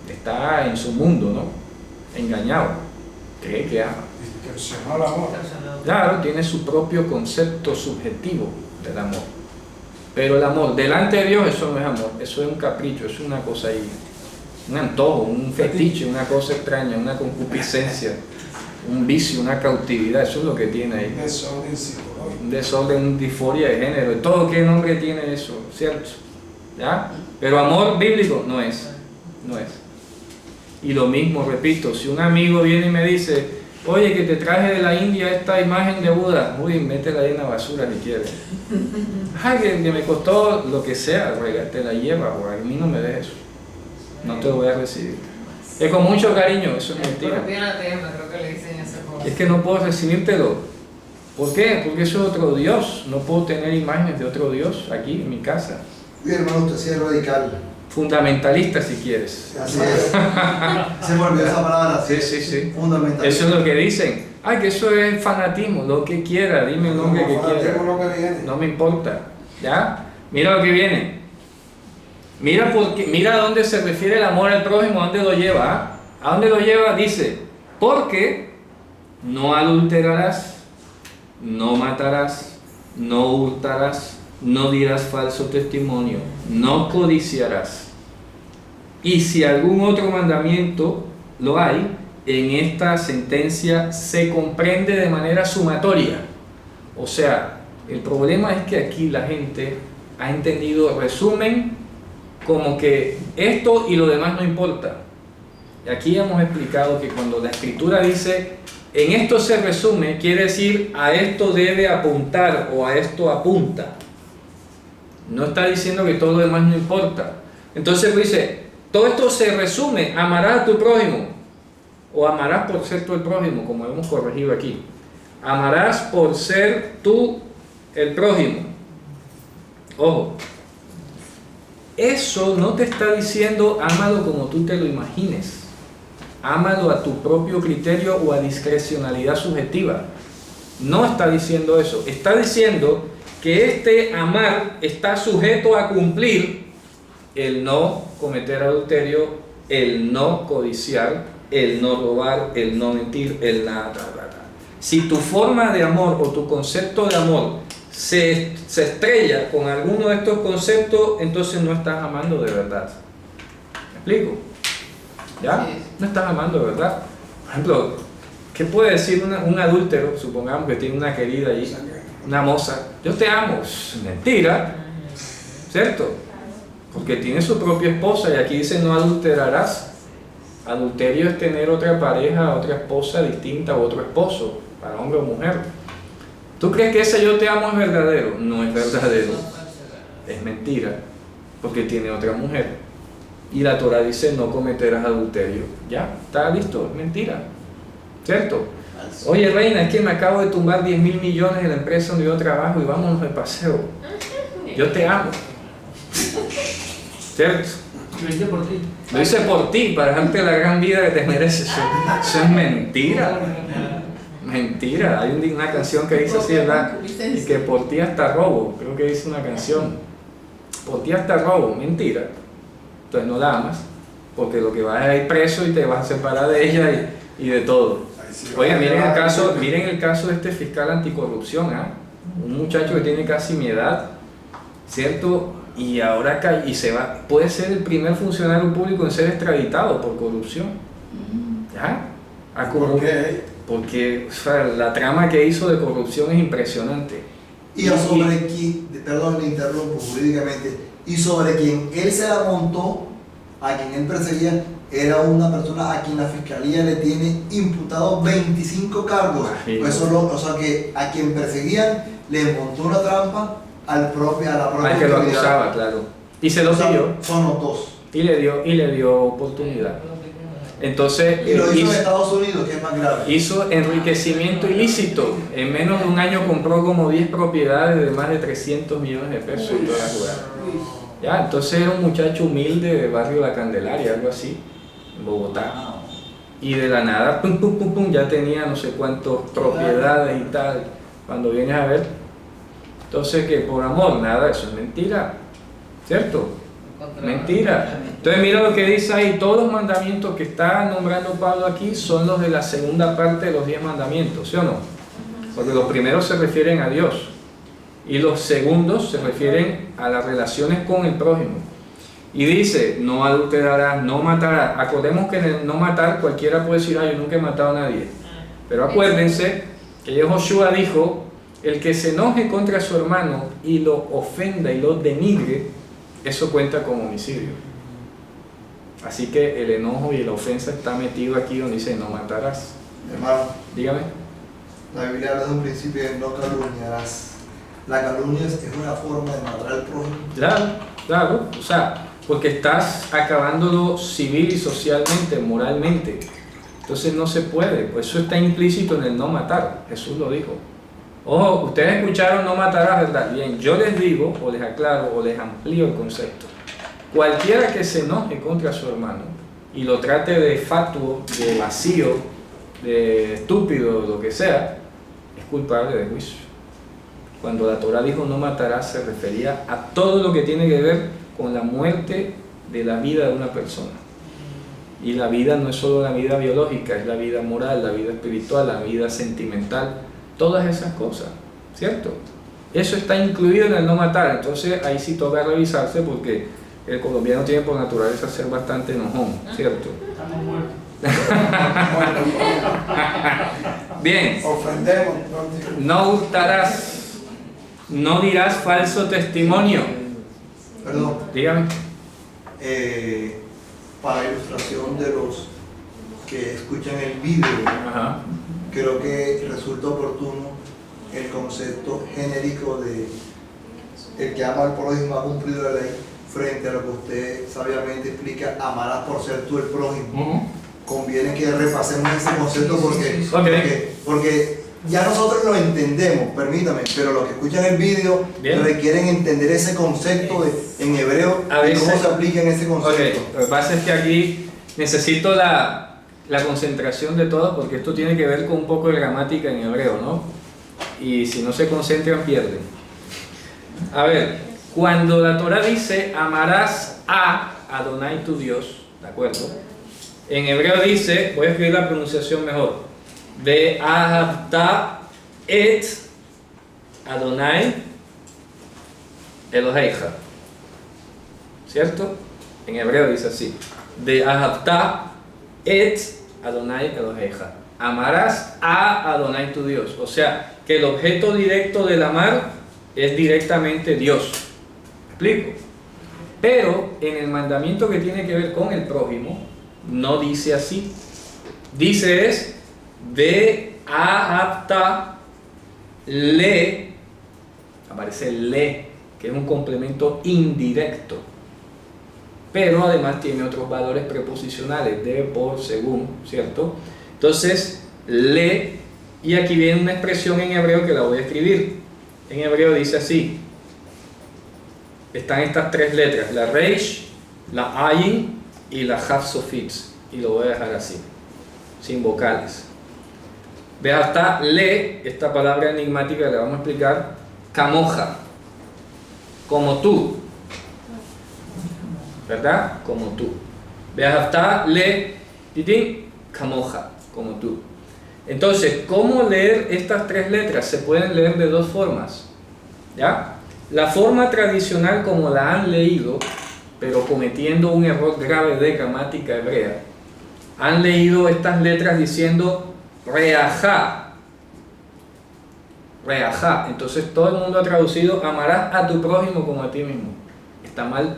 está en su mundo, ¿no? Engañado, cree que ama. Distorsionó el amor. Claro, tiene su propio concepto subjetivo del amor. Pero el amor delante de Dios, eso no es amor, eso es un capricho, eso es una cosa ahí, un antojo, un fetiche, una cosa extraña, una concupiscencia, un vicio, una cautividad, eso es lo que tiene ahí. Desorden psicológico. Un desorden, una disforia de género, todo qué nombre tiene eso, ¿cierto? ¿Ya? Pero amor bíblico no es, no es. Y lo mismo, repito, si un amigo viene y me dice: oye, que te traje de la India esta imagen de Buda, uy, métela ahí en la basura si quieres. Ay, que me costó lo que sea, te la lleva, o a mí no me des eso, no te lo voy a recibir. Es con mucho cariño, eso es mentira. Creo que le dicen esa cosa. Es que no puedo recibírtelo. ¿Por qué? Porque eso es otro Dios, no puedo tener imágenes de otro Dios aquí en mi casa. Bien, hermano, usted sí es radical. Fundamentalista, si quieres. Así es. Se me olvidó esa palabra. Sí, sí, sí. Fundamentalista. Eso es lo que dicen. Ay, que eso es fanatismo, lo que quiera, dime el nombre que quiera. Lo que viene. No me importa. ¿Ya? Mira lo que viene. Mira a dónde se refiere el amor al prójimo, a dónde lo lleva. ¿Ah? ¿A dónde lo lleva? Dice: porque no adulterarás, no matarás, no hurtarás, no dirás falso testimonio, no codiciarás. Y si algún otro mandamiento lo hay, en esta sentencia se comprende de manera sumatoria. O sea, el problema es que aquí la gente ha entendido resumen como que esto y lo demás no importa. Y aquí hemos explicado que cuando la escritura dice en esto se resume, quiere decir a esto debe apuntar o a esto apunta. No está diciendo que todo lo demás no importa. Entonces dice, todo esto se resume, amarás a tu prójimo, o amarás por ser tú el prójimo, como hemos corregido aquí. Amarás por ser tú el prójimo. Ojo, eso no te está diciendo ámalo como tú te lo imagines. Ámalo a tu propio criterio o a discrecionalidad subjetiva. No está diciendo eso. Está diciendo que este amar está sujeto a cumplir el no cometer adulterio, el no codiciar, el no robar, el no mentir, el nada. Si tu forma de amor o tu concepto de amor se estrella con alguno de estos conceptos, entonces no estás amando de verdad. ¿Me explico? ¿Ya? No estás amando de verdad. Por ejemplo, ¿qué puede decir un adúltero? Supongamos que tiene una querida allí, una moza. Yo te amo. Mentira. ¿Cierto? Porque tiene su propia esposa y aquí dice no adulterarás. Adulterio es tener otra pareja, otra esposa distinta o otro esposo, para hombre o mujer. ¿Tú crees que ese yo te amo es verdadero? No es verdadero. Es mentira. Porque tiene otra mujer. Y la Torah dice no cometerás adulterio. Ya, está listo, es mentira. ¿Cierto? Oye reina, es que me acabo de tumbar 10.000 millones en la empresa donde yo trabajo y vámonos de paseo. Yo te amo. ¿Cierto? Lo hice por ti. Lo hice por ti, para dejarte la gran vida que te mereces. Eso es mentira. Mentira. Hay una canción que dice así, ¿verdad? Y que por ti hasta robo. Creo que dice una canción. Por ti hasta robo. Mentira. Entonces no la amas, porque lo que vas a ir preso y te vas a separar de ella y de todo. Oigan, miren el caso de este fiscal anticorrupción, ¿eh? Un muchacho que tiene casi mi edad, ¿cierto? Y ahora se va, puede ser el primer funcionario público en ser extraditado por corrupción. ¿Ya? ¿Por qué? Porque o sea, la trama que hizo de corrupción es impresionante. Y sobre quién, perdón, le interrumpo jurídicamente, y sobre quien él se la montó, a quien él perseguía, era una persona a quien la fiscalía le tiene imputado 25 cargos. Pues o sea que a quien perseguían le montó una trampa a la propia Al que lo acusaba, claro. Y se lo siguió. Son los dos. Y le dio oportunidad. Entonces, Y lo hizo en Estados Unidos, que es más grave. Hizo enriquecimiento ilícito. En menos de un año compró como 10 propiedades de más de 300 millones de pesos en toda la jugada. Ya, entonces era un muchacho humilde de barrio La Candelaria, algo así, en Bogotá. Y de la nada, pum, pum, pum, pum, ya tenía no sé cuántas propiedades y tal. Cuando vienes a ver, entonces que por amor, nada, eso es mentira. ¿Cierto? Mentira. Entonces mira lo que dice ahí, todos los mandamientos que está nombrando Pablo aquí son los de la segunda parte de los 10 mandamientos, ¿sí o no? Porque los primeros se refieren a Dios y los segundos se refieren a las relaciones con el prójimo. Y dice, no adulterarás, no matarás. Acordemos que en el no matar cualquiera puede decir, yo nunca he matado a nadie. Pero acuérdense que Joshua dijo, el que se enoje contra su hermano y lo ofenda y lo denigre, eso cuenta como homicidio. Así que el enojo y la ofensa está metido aquí donde dice no matarás. Hermano, Dígame. la Biblia habla de un principio de no calumniarás. La calumnia es una forma de matar al prójimo. Claro, o sea, porque estás acabándolo civil y socialmente, moralmente. Entonces no se puede, pues eso está implícito en el no matar, Jesús lo dijo. Ojo, ustedes escucharon no matarás, ¿verdad? Bien, yo les digo, o les aclaro, o les amplío el concepto. Cualquiera que se enoje contra su hermano y lo trate de fatuo, de vacío, de estúpido, lo que sea, es culpable de juicio. Cuando la Torah dijo no matarás, se refería a todo lo que tiene que ver con la muerte de la vida de una persona. Y la vida no es solo la vida biológica, es la vida moral, la vida espiritual, la vida sentimental, todas esas cosas, ¿cierto? Eso está incluido en el no matar, entonces ahí sí toca revisarse porque el colombiano tiene por naturaleza ser bastante enojón, ¿cierto? Estamos muertos. Bien. Ofendemos. No hurtarás, no dirás falso testimonio. Perdón, Dígame. para ilustración de los que escuchan el vídeo, Ajá. creo que resulta oportuno el concepto genérico de el que ama al prójimo ha cumplido la ley, frente a lo que usted sabiamente explica, amarás por ser tú el prójimo. Conviene que repasemos ese concepto porque ya nosotros lo entendemos, permítame, pero los que escuchan el vídeo requieren entender ese concepto en hebreo y cómo se aplica en ese concepto. Lo que pasa es que aquí necesito la concentración de todos, porque esto tiene que ver con un poco de gramática en hebreo, ¿no? Y si no se concentran, pierden. A ver, cuando la Torah dice amarás a Adonai tu Dios, ¿de acuerdo? En hebreo dice, voy a escribir la pronunciación mejor, de ahavta et Adonai Eloheja, ¿cierto? En hebreo dice así, de ahavta et Adonai Eloheja, amarás a Adonai tu Dios, o sea, que el objeto directo del amar es directamente Dios. ¿Me explico? Pero en el mandamiento que tiene que ver con el prójimo, no dice así. Dice es de ahavta le, aparece le, que es un complemento indirecto, pero además tiene otros valores preposicionales, de, por, según, ¿cierto? Entonces, le, y aquí viene una expresión en hebreo que la voy a escribir. En hebreo dice así, están estas tres letras, la reish, la ayin y la haf sofitz, y lo voy a dejar así, sin vocales. Ve hasta le, esta palabra enigmática le vamos a explicar, kamoja, como tú, ¿verdad? Como tú. Ve hasta le, titín, kamoja, como tú. Entonces, ¿cómo leer estas tres letras? Se pueden leer de dos formas, ¿ya? La forma tradicional como la han leído, pero cometiendo un error grave de gramática hebrea, han leído estas letras diciendo reajá, reajá. Entonces todo el mundo ha traducido amarás a tu prójimo como a ti mismo. Está mal,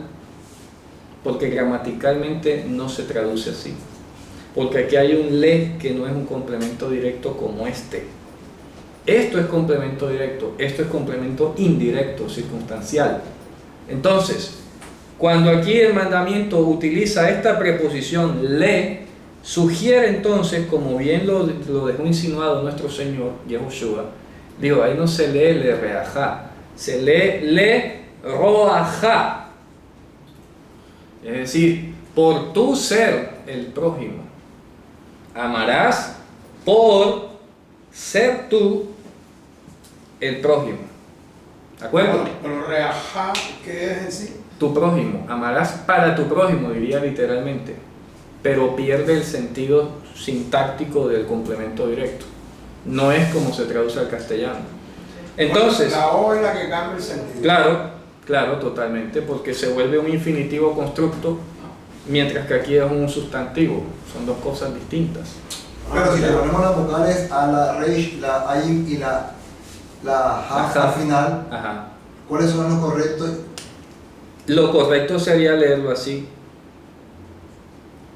porque gramaticalmente no se traduce así. Porque aquí hay un le que no es un complemento directo como este. Esto es complemento directo, esto es complemento indirecto, circunstancial. Entonces, cuando aquí el mandamiento utiliza esta preposición le, sugiere entonces, como bien lo dejó insinuado nuestro Señor, Yahushua, digo, ahí no se lee le reajá, se lee le roajá. Es decir, por tu ser el prójimo, amarás por ser tú el prójimo. ¿De acuerdo? Pero reajá, ¿qué es en sí? Tu prójimo, amarás para tu prójimo, diría literalmente, pero pierde el sentido sintáctico del complemento directo. No es como se traduce al castellano. Entonces, la O es la que cambia el sentido. Claro, totalmente, porque se vuelve un infinitivo constructo, mientras que aquí es un sustantivo. Son dos cosas distintas. Pero si le ponemos las vocales a la reish, la ayin y la haf al final, Ajá. ¿cuáles son los correctos? Lo correcto sería leerlo así.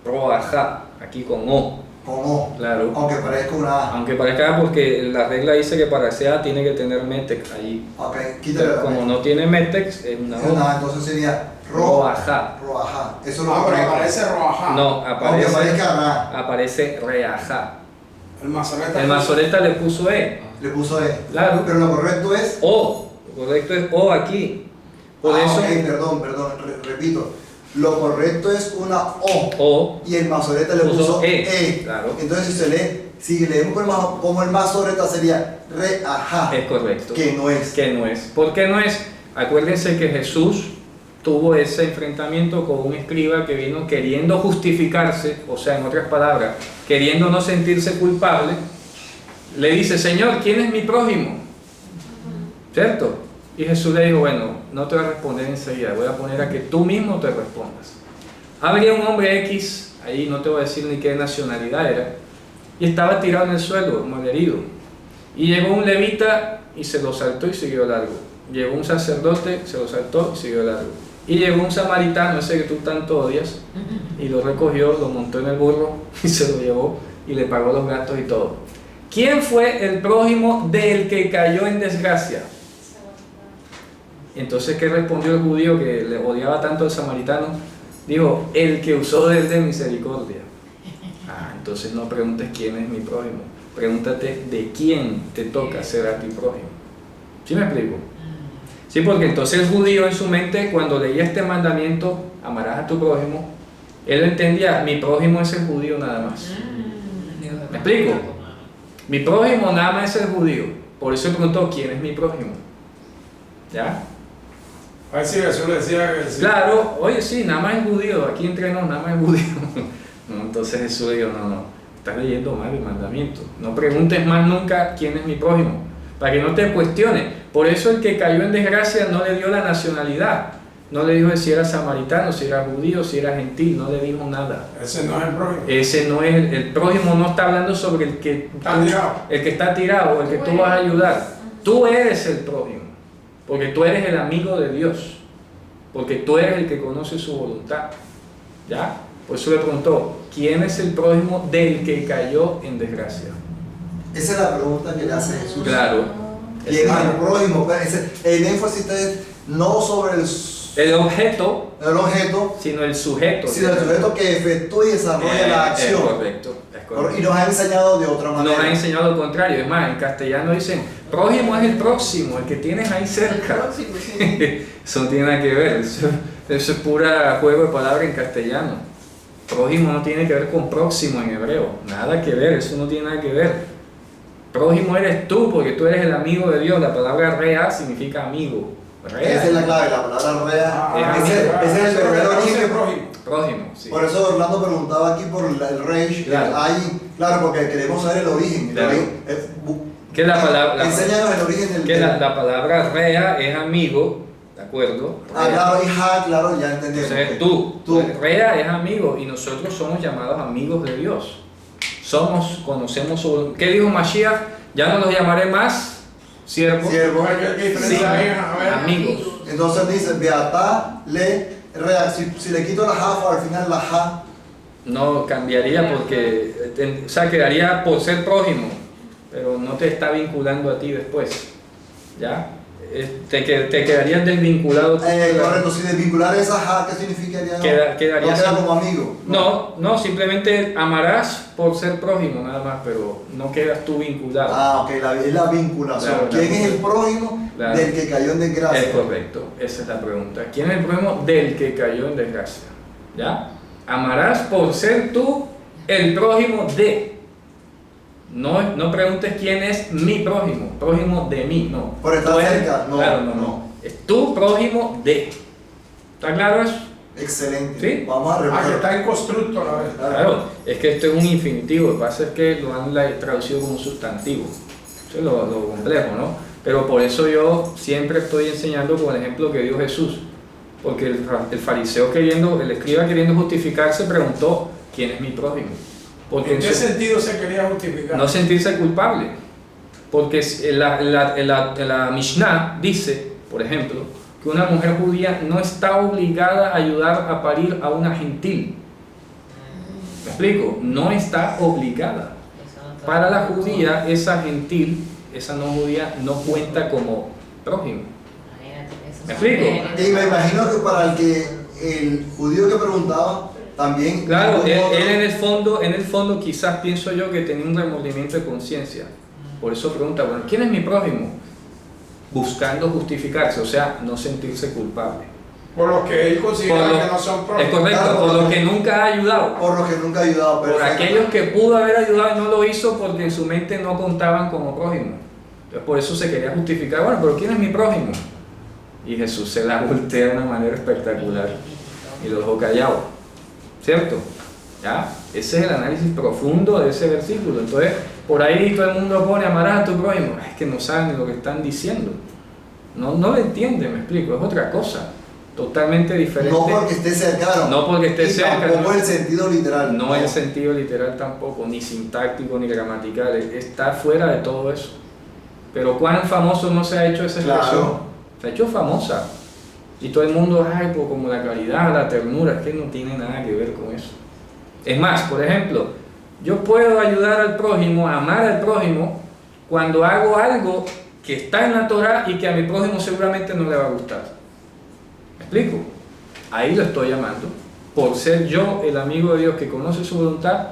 Roajá, aquí con O. Con O, Claro. aunque parezca una A. Aunque parezca A, porque la regla dice que para que sea tiene que tener metex allí. Ok, quítale la Como no tiene metex, es una Es O. una A, entonces sería Roajá. roajá. Eso es lo Ah, pero correcto. aparece roajá. No, Aunque aparece, parezca una A, aparece reajá. El mazoreta. El mazoreta le puso E. le puso E. Claro. Pero lo correcto es O. Lo correcto es O aquí. Por eso. ok, perdón, repito. Lo correcto es una O. O. Y el mazoreta le Puso puso E, E. claro. Entonces si se lee, si leemos como el mazoreta sería reajá, Es correcto. que no es. Que no es. ¿Por qué no es? Acuérdense que Jesús tuvo ese enfrentamiento con un escriba que vino queriendo justificarse, o sea, en otras palabras, queriendo no sentirse culpable. Le dice, Señor, ¿quién es mi prójimo? ¿Cierto? Y Jesús le dijo, bueno, no te voy a responder enseguida, voy a poner a que tú mismo te respondas. Habría un hombre X, ahí no te voy a decir ni qué nacionalidad era, y estaba tirado en el suelo, malherido. Y llegó un levita y se lo saltó y siguió largo. Llegó un sacerdote, se lo saltó y siguió largo. Y llegó un samaritano, ese que tú tanto odias, y lo recogió, lo montó en el burro y se lo llevó y le pagó los gastos y todo. ¿Quién fue el prójimo del que cayó en desgracia? Entonces, ¿qué respondió el judío que le odiaba tanto al samaritano? Dijo, el que usó de él de misericordia. Entonces no preguntes quién es mi prójimo, pregúntate de quién te toca ser a ti prójimo. ¿Sí me explico? Sí, porque entonces el judío en su mente, cuando leía este mandamiento, amarás a tu prójimo, él entendía, mi prójimo es el judío nada más. ¿Me explico? Mi prójimo nada más es el judío. Por eso él preguntó, ¿quién es mi prójimo? ¿Ya? A ver si Jesús le decía que sí. Claro, oye, sí, nada más es judío, aquí entre nos, nada más es judío. No, entonces Jesús dijo, no, estás leyendo mal el mandamiento. No preguntes más nunca quién es mi prójimo, para que no te cuestiones. Por eso el que cayó en desgracia no le dio la nacionalidad. No le dijo si era samaritano, si era judío, si era gentil, no le dijo nada. Ese no es el prójimo. Ese no es el prójimo, no está hablando sobre el que está tirado, el que tú vas a ayudar. Tú eres el prójimo, porque tú eres el amigo de Dios, porque tú eres el que conoce su voluntad. ¿Ya? Por eso le preguntó, ¿quién es el prójimo del que cayó en desgracia? Esa es la pregunta que le hace Jesús. Claro. ¿Quién es el prójimo? El énfasis está no sobre el objeto, sino el sujeto que efectúa y desarrolla la acción. Es correcto. Y nos ha enseñado de otra manera. Nos ha enseñado lo contrario. Es más, en castellano dicen, prójimo es el próximo, el que tienes ahí cerca. Eso no tiene nada que ver. Eso es pura juego de palabras en castellano. Prójimo no tiene que ver con próximo en hebreo. Nada que ver, eso no tiene nada que ver. Prójimo eres tú, porque tú eres el amigo de Dios. La palabra rea significa amigo. Rea. Esa es la clave, la palabra rea. Ese es el verdadero origen. Prójimo, sí. Por eso Orlando preguntaba aquí por el reish. Claro. Claro, porque queremos saber el origen. Claro. ¿Qué es la palabra? Enséñanos el origen del. Que la palabra rea es amigo, ¿de acuerdo? Claro, hija, claro, ya entendemos. Entonces tú. Rea es amigo y nosotros somos llamados amigos de Dios. Conocemos su. ¿Qué dijo Mashiach? Ya no los llamaré más siervos, Sí, amigos. Entonces dice, beatá le rea. Si le quito la ja, al final la ja. No cambiaría porque, quedaría por ser prójimo, pero no te está vinculando a ti después. ¿Ya? Te quedarías desvinculado. Correcto, si desvincular esa ja, ¿qué significaría? Quedaría no queda como amigo. No, simplemente amarás por ser prójimo nada más, pero no quedas tú vinculado. Ok, es la vinculación. Claro, ¿Quién es el prójimo del que cayó en desgracia? Es correcto, esa es la pregunta. ¿Quién es el prójimo del que cayó en desgracia? ¿Ya? Amarás por ser tú el prójimo de. No preguntes quién es mi prójimo de mí, no. Por estar cerca, no. Claro, no. Es tu prójimo de. ¿Está claro eso? Excelente. ¿Sí? Vamos a revisar. Que está en constructo la vez. Claro, es que esto es un infinitivo, lo que pasa es que lo han traducido como un sustantivo. Eso es lo complejo, ¿no? Pero por eso yo siempre estoy enseñando con el ejemplo que dio Jesús. Porque el fariseo el escriba queriendo justificarse, preguntó, ¿quién es mi prójimo? Porque ¿En qué sentido se quería justificar? no sentirse culpable. Porque la Mishnah dice, por ejemplo, que una mujer judía no está obligada a ayudar a parir a una gentil. ¿Me explico? No está obligada. Para la judía, esa gentil, esa no judía, no cuenta como prójimo. ¿Me explico? Y me imagino que para el judío que preguntaba, también. Claro, él en el fondo quizás pienso yo que tenía un remordimiento de conciencia. Por eso pregunta, bueno, ¿quién es mi prójimo? Buscando justificarse, o sea, no sentirse culpable. Por lo que él considera que no son prójimos. Es correcto, Claro, por lo que nunca ha ayudado. Por lo que nunca ha ayudado. Por aquellos que pudo haber ayudado y no lo hizo porque en su mente no contaban como prójimo. Entonces por eso se quería justificar, bueno, pero ¿quién es mi prójimo? Y Jesús se la voltea de una manera espectacular y lo dejó callado, ¿cierto? ¿Ya? Ese es el análisis profundo de ese versículo. Entonces, por ahí todo el mundo pone, amarás a tu prójimo. Es que no saben lo que están diciendo. No lo entienden, me explico, es otra cosa, totalmente diferente. No porque esté cercano. No porque esté y cerca. Tampoco el sentido literal. No el sentido literal tampoco, ni sintáctico, ni gramatical. Está fuera de todo eso. Pero ¿cuán famoso no se ha hecho esa expresión? Claro. Se ha hecho famosa. Y todo el mundo, ay, pues como la caridad, la ternura, es que no tiene nada que ver con eso. Es más, por ejemplo, yo puedo ayudar al prójimo, amar al prójimo, cuando hago algo que está en la Torah y que a mi prójimo seguramente no le va a gustar. ¿Me explico? Ahí lo estoy llamando. Por ser yo el amigo de Dios que conoce su voluntad,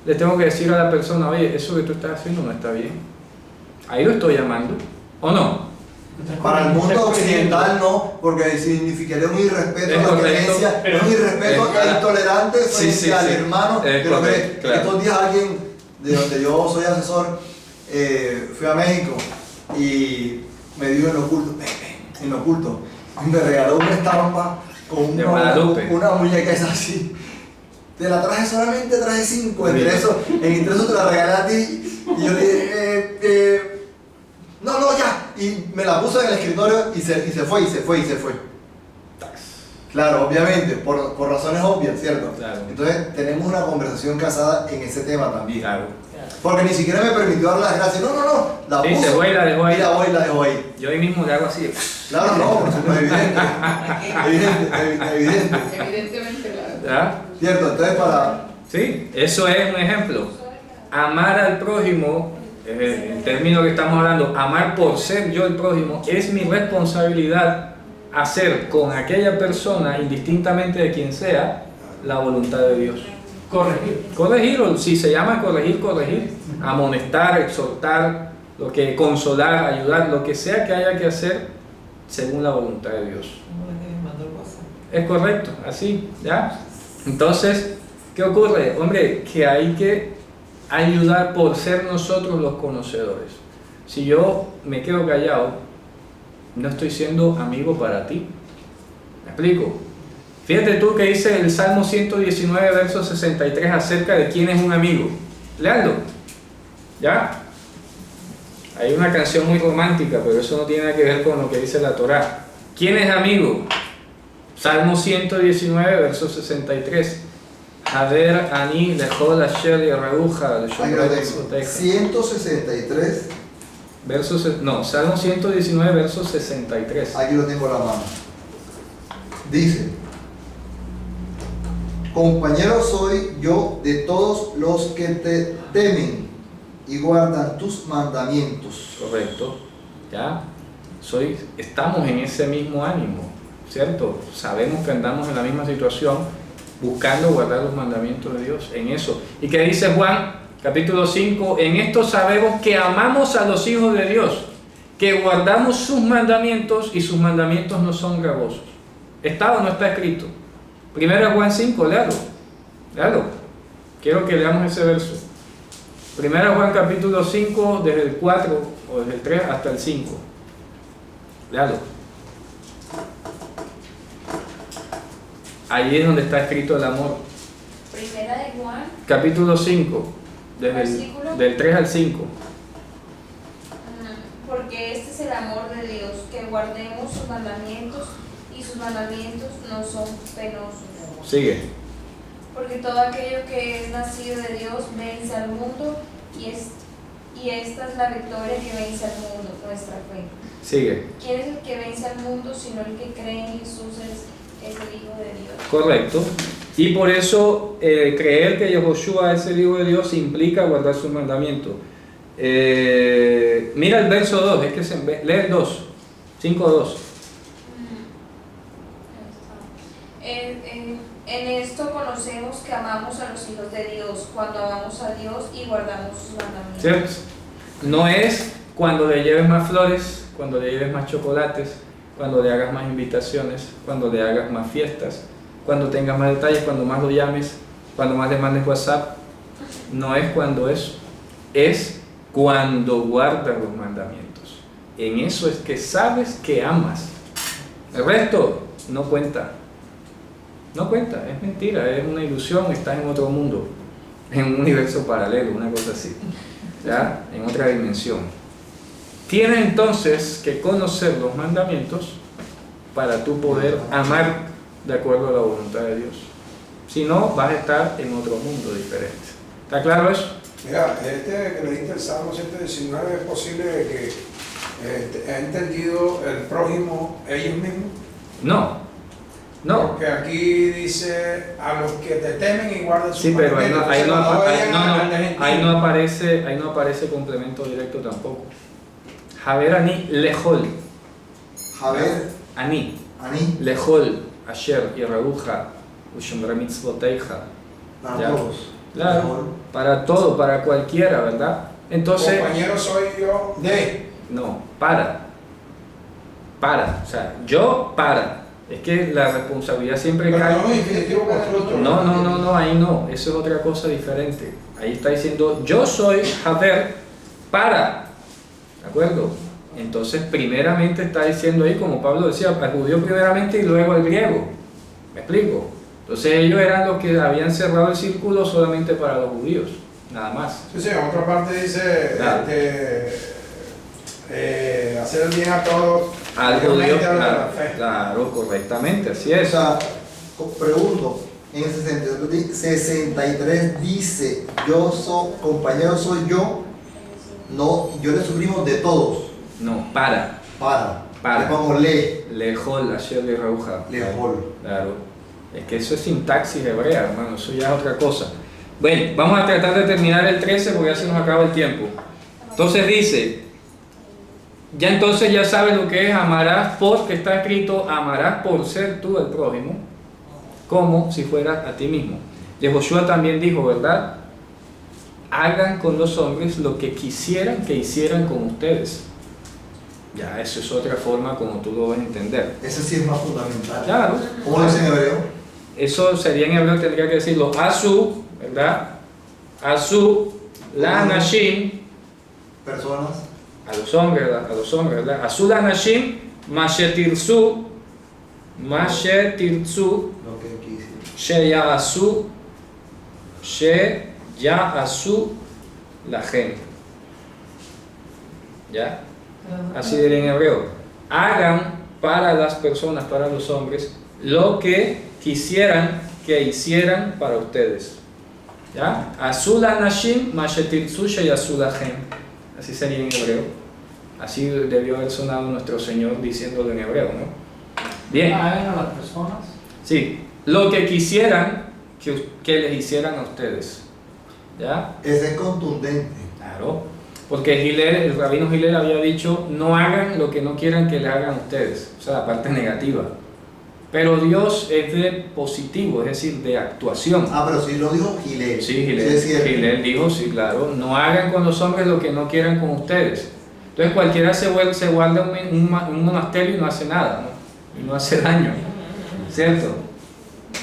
le tengo que decir a la persona, oye, eso que tú estás haciendo no está bien. Ahí lo estoy llamando, ¿o no? Para el mundo occidental no, porque significaría un irrespeto a la creencia, un irrespeto intolerante frente al hermano. Pero que estos días alguien de donde yo soy asesor, fui a México y me dio en lo oculto, me regaló una estampa con una muñeca esa así. Te la traje solamente, traje 5, entre eso te la regalé a ti. Y yo le dije, no, ya. Y me la puso en el escritorio y se fue. Claro, obviamente, por razones obvias, ¿cierto? Claro. Entonces tenemos una conversación casada en ese tema también. Claro. Porque ni siquiera me permitió dar las gracias. No, la Sí, puso. se fue y la dejó ahí. Y la dejó ahí. Yo ahí mismo le hago así. Claro, no, por supuesto, evidente. Evidentemente, claro. ¿Ya? ¿Cierto? Entonces Sí, eso es un ejemplo. Amar al prójimo, el término que estamos hablando, amar por ser yo el prójimo, es mi responsabilidad hacer con aquella persona, indistintamente de quien sea, la voluntad de Dios. Corregirlo, si se llama corregir, amonestar, exhortar, consolar, ayudar, lo que sea que haya que hacer según la voluntad de Dios. Es correcto, así, ¿ya? Entonces, ¿qué ocurre? Hombre, que hay que ayudar por ser nosotros los conocedores. Si yo me quedo callado, no estoy siendo amigo para ti. ¿Me explico? Fíjate tú que dice el Salmo 119, verso 63 acerca de quién es un amigo. Léalo. ¿Ya? Hay una canción muy romántica, pero eso no tiene nada que ver con lo que dice la Torá. ¿Quién es amigo? Salmo 119, verso 63. Haber ani lejol asher yerauja l'shomrei mitzvoteja. 163. Salmo 119, verso 63. Aquí lo tengo en la mano. Dice: compañero soy yo de todos los que te temen y guardan tus mandamientos. Correcto. ¿Ya? Estamos en ese mismo ánimo, ¿cierto? Sabemos que andamos en la misma situación, buscando guardar los mandamientos de Dios, en eso. ¿Y qué dice Juan? Capítulo 5, en esto sabemos que amamos a los hijos de Dios, que guardamos sus mandamientos y sus mandamientos no son gravosos. ¿Está o no está escrito? Primero Juan 5, léalo. Quiero que leamos ese verso. Primero Juan capítulo 5, desde el 4 o desde el 3 hasta el 5. Léalo. Ahí es donde está escrito el amor. Primera de Juan, Capítulo 5, del 3 al 5. porque este es el amor de Dios, que guardemos sus mandamientos, y sus mandamientos no son penosos. Sigue. Porque todo aquello que es nacido de Dios vence al mundo, y esta es la victoria que vence al mundo, nuestra fe. Sigue. ¿Quién es el que vence al mundo sino el que cree en Jesús es el Hijo de Dios? Correcto. Y por eso creer que Yehoshua es el Hijo de Dios implica guardar sus mandamientos. Mira el verso 2, es que lee el 2, 5:2. En esto conocemos que amamos a los hijos de Dios, cuando amamos a Dios y guardamos sus mandamientos. ¿Cierto? No es cuando le lleves más flores, cuando le lleves más chocolates, cuando le hagas más invitaciones, cuando le hagas más fiestas, cuando tengas más detalles, cuando más lo llames, cuando más le mandes WhatsApp. No es cuando eso, es cuando guardas los mandamientos. En eso es que sabes que amas. El resto no cuenta. No cuenta, es mentira, es una ilusión, estás en otro mundo, en un universo paralelo, una cosa así, ¿ya? En otra dimensión. Tienes entonces que conocer los mandamientos para tú poder amar de acuerdo a la voluntad de Dios. Si no, vas a estar en otro mundo diferente. ¿Está claro eso? Mira, que leíste el Salmo 119, ¿es posible que ha entendido el prójimo ellos mismos? No. Porque aquí dice a los que te temen y guardan sus Sí, pero mandamientos. ahí no aparece complemento directo tampoco. Haber ani lejol. Javer, Ani. Ani, Lejol. Asher Yerabuja. Ushomra mitzvoteija. para Ya. todos. Claro. Lejol. Para todo, para cualquiera, ¿verdad? Entonces, Compañero soy yo de. no, para. O sea, yo para. Es que la responsabilidad siempre Pero cae. no es infinitivo constructor. No, ahí no, eso es otra cosa diferente. Ahí está diciendo, yo soy Haber para, ¿de acuerdo? Entonces, primeramente está diciendo ahí, como Pablo decía, al judío primeramente y luego al griego. ¿Me explico? Entonces ellos eran los que habían cerrado el círculo solamente para los judíos, nada más. Sí, en otra parte dice Claro. hacer el bien a todos. Al judío, mayormente habla de la claro, fe. claro, correctamente, así O es. sea, pregunto, en el 63 dice, yo soy, compañero soy yo, no, yo le sufrimos de todos, No, para. le pongo le, Lejol, Asher Yerabuja. lejol. Claro, es que eso es sintaxis hebrea, hermano, eso ya es otra cosa. Bueno, vamos a tratar de terminar el 13 porque ya se nos acaba el tiempo. Entonces dice, entonces ya sabes lo que es amarás porque está escrito, amarás por ser tú el prójimo, como si fueras a ti mismo. Yehoshua también dijo, ¿verdad? Hagan con los hombres lo que quisieran que hicieran con ustedes. Ya, eso es otra forma como tú lo vas a entender. Eso sí es más fundamental. Claro. ¿Cómo lo dice en hebreo? Eso sería en hebreo, tendría que decirlo Asu, ¿verdad? Asu, la Nashim, Personas, a los hombres, ¿verdad? A los hombres, ¿verdad? Asu la Nashim, Mashetirzu, lo que quisiera. Sheyasu, la gente. ¿Ya? Así diría en hebreo. Hagan para las personas, para los hombres, lo que quisieran que hicieran para ustedes. ¿Ya? Azul anashim mashetirzu sheyasu lachem. Así sería en hebreo. Así debió haber sonado nuestro Señor diciéndolo en hebreo, ¿no? Bien. Hagan a las personas. Sí. Lo que quisieran que les hicieran a ustedes. ¿Ya? Ese es contundente. Claro, porque el rabino Hillel había dicho, no hagan lo que no quieran que le hagan a ustedes, o sea, la parte negativa. Pero Dios es de positivo, es decir, de actuación. Ah, pero sí lo dijo Gilel. Sí, Gilel. Hillel dijo, sí, claro, no hagan con los hombres lo que no quieran con ustedes. Entonces cualquiera se guarda un monasterio y no hace nada, ¿no? Y no hace daño, ¿cierto?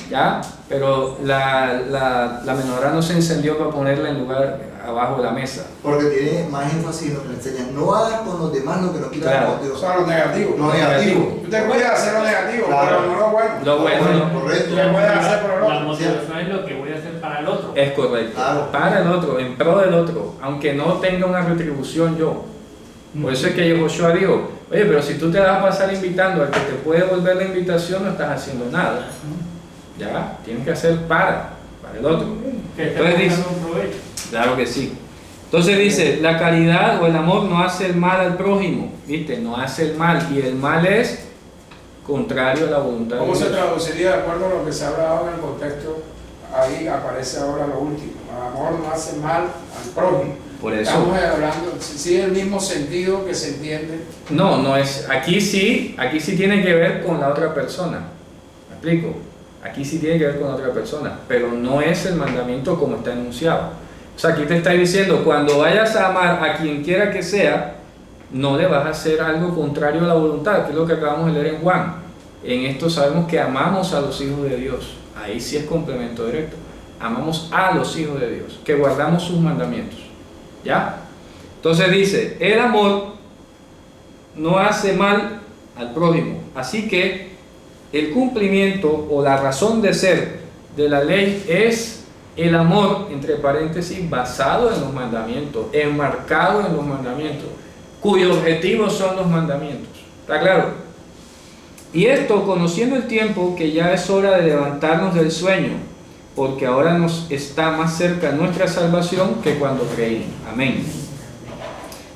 ¿Ya? Pero la menorá no se encendió para ponerla en lugar abajo de la mesa. Porque tiene más énfasis en lo que le enseñan. No hagas con los demás lo que no quieras Claro. con O Dios. sea, lo negativo. Lo negativo. Tú te cuidas de hacer lo negativo, Claro. pero no lo bueno. Lo bueno, ¿no? Correcto. Lo puedes hacer por el La otro. motivación es lo que voy a hacer para el otro. Es correcto. Claro. Para el otro, en pro del otro, aunque no tenga una retribución yo. Por eso es que Yehoshua dijo, oye, pero si tú te vas a pasar invitando al que te puede devolver la invitación, no estás haciendo nada. Ya, tienes que hacer para el otro. Que Entonces esté dice, buscando un provecho. claro que sí. Entonces dice, la caridad o el amor no hace el mal al prójimo, ¿viste? No hace el mal, y el mal es contrario a la voluntad de ¿Cómo se Dios. traduciría de acuerdo a lo que se ha hablado en el contexto? Ahí aparece ahora lo último. El amor no hace mal al prójimo. Por eso. Estamos hablando, sigue el mismo sentido que se entiende. No es, aquí sí tiene que ver con la otra persona. ¿Me explico? Aquí sí tiene que ver con la otra persona, pero no es el mandamiento como está enunciado. O sea, aquí te está diciendo, cuando vayas a amar a quien quiera que sea, no le vas a hacer algo contrario a la voluntad, que es lo que acabamos de leer en Juan. En esto sabemos que amamos a los hijos de Dios. Ahí sí es complemento directo. Amamos a los hijos de Dios, que guardamos sus mandamientos. ¿Ya? Entonces dice, el amor no hace mal al prójimo. Así que el cumplimiento o la razón de ser de la ley es el amor, entre paréntesis, basado en los mandamientos, enmarcado en los mandamientos, cuyo objetivo son los mandamientos. ¿Está claro? Y esto, conociendo el tiempo, que ya es hora de levantarnos del sueño, porque ahora nos está más cerca nuestra salvación que cuando creímos. Amén.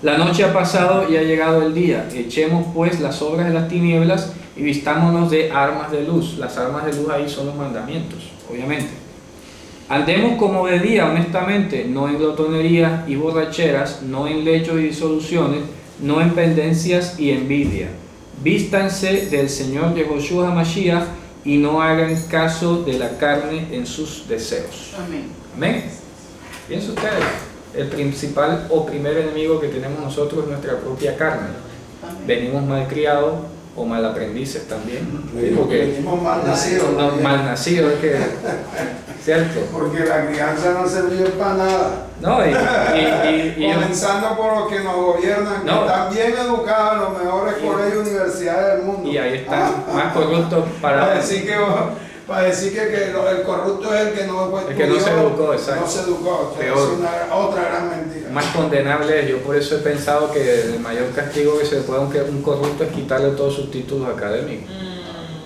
La noche ha pasado y ha llegado el día. Echemos pues las obras de las tinieblas y vistámonos de armas de luz. Las armas de luz ahí son los mandamientos, obviamente. Andemos como de día, honestamente, no en glotonerías y borracheras, no en lechos y disoluciones, no en pendencias y envidia. Vístanse del Señor Yehoshua Mashiach y no hagan caso de la carne en sus deseos. Amén. Amén. Piensen ustedes, el principal o primer enemigo que tenemos nosotros es nuestra propia carne. Amén. Venimos malcriados o mal aprendices también. ¿Sí? Venimos mal nacidos. No, mal nacidos, es que, ¿cierto? Porque la crianza no sirvió para nada. No, Comenzando por los que nos gobiernan, que No. están bien educados en los mejores colegios y universidades del mundo. y ahí están más corruptos Para decir que el corrupto es el que no El que no se educó, exacto. No se educó. Peor. Es otra gran mentira. más condenables. Yo por eso he pensado que el mayor castigo que se le puede a un corrupto es quitarle todos sus títulos académicos.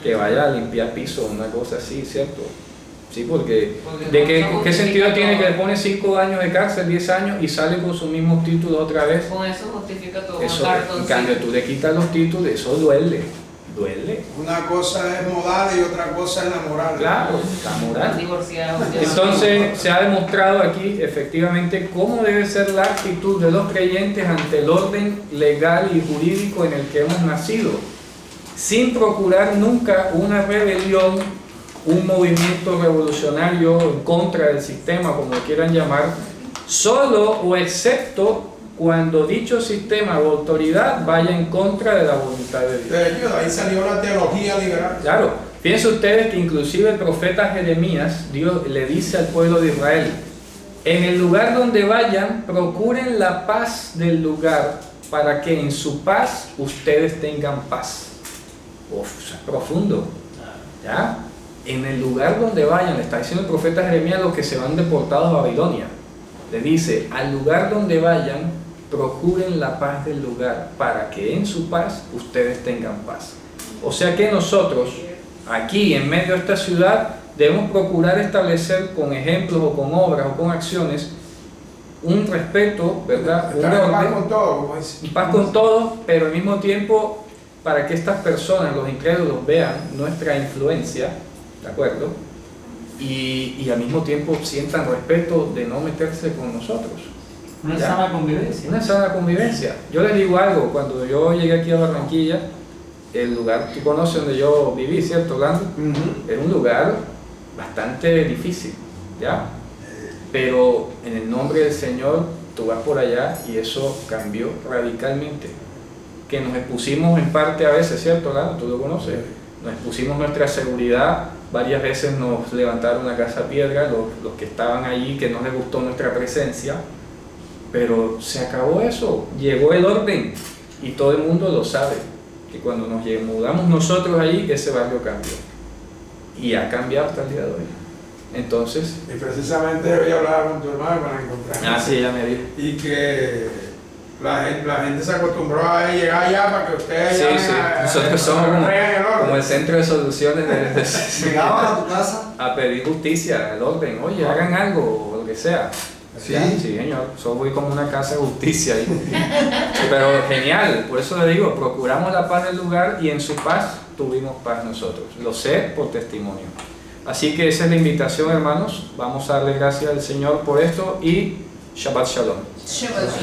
Que vaya a limpiar piso, una cosa así, ¿cierto? Sí, porque ¿de qué sentido tiene que le pone 5 años de cárcel, 10 años y sale con sus mismos títulos otra vez? Con eso justifica todo. Eso, en cambio, tú le quitas los títulos, eso duele. Una cosa es moral y otra cosa es la moral. Claro, la moral. Divorciados. Entonces se ha demostrado aquí efectivamente cómo debe ser la actitud de los creyentes ante el orden legal y jurídico en el que hemos nacido, sin procurar nunca una rebelión, un movimiento revolucionario en contra del sistema, como lo quieran llamar, solo o excepto cuando dicho sistema o autoridad vaya en contra de la voluntad de Dios. De hecho, ahí salió la teología liberal. Claro, piensen ustedes que inclusive el profeta Jeremías, Dios le dice al pueblo de Israel, en el lugar donde vayan, procuren la paz del lugar para que en su paz ustedes tengan paz. Uf, eso es profundo. ¿Ya? En el lugar donde vayan, le está diciendo el profeta Jeremías a los que se van deportados a Babilonia. Le dice, al lugar donde vayan, procuren la paz del lugar para que en su paz ustedes tengan paz. O sea que nosotros, aquí en medio de esta ciudad, debemos procurar establecer con ejemplos o con obras o con acciones un respeto, ¿verdad? Un Estar en paz orden, con todo, como dice. paz con todos, pero al mismo tiempo para que estas personas, los incrédulos, vean nuestra influencia, ¿de acuerdo? Y al mismo tiempo sientan respeto de no meterse con nosotros. Una Ya. sana convivencia. Una sana convivencia. Yo les digo algo, cuando yo llegué aquí a Barranquilla, el lugar, tú conoces donde yo viví, ¿cierto, Orlando? Era un lugar bastante difícil, ¿ya? Pero en el nombre del Señor, tú vas por allá y eso cambió radicalmente. Que nos expusimos en parte a veces, ¿cierto, Orlando? Tú lo conoces. Nos expusimos nuestra seguridad, varias veces nos levantaron la casa a piedra, los que estaban allí, que no les gustó nuestra presencia. Pero se acabó eso, llegó el orden y todo el mundo lo sabe, que cuando nos mudamos nosotros ahí, ese barrio cambió y ha cambiado hasta el día de hoy. Entonces, Y precisamente yo hablaba con tu hermano para encontrarnos. sí, ya me dijo. Y que la gente se acostumbró a llegar allá para que ustedes Sí, sí, nosotros somos como el centro de soluciones Llegaban a tu casa. a pedir justicia, el orden, oye, hagan algo o lo que sea. Sí. Sí, señor, soy como una casa de justicia ahí. Pero genial, por eso le digo, procuramos la paz del lugar y en su paz tuvimos paz nosotros. Lo sé por testimonio. Así que esa es la invitación, hermanos. Vamos a darle gracias al Señor por esto y Shabbat Shalom. Shabbat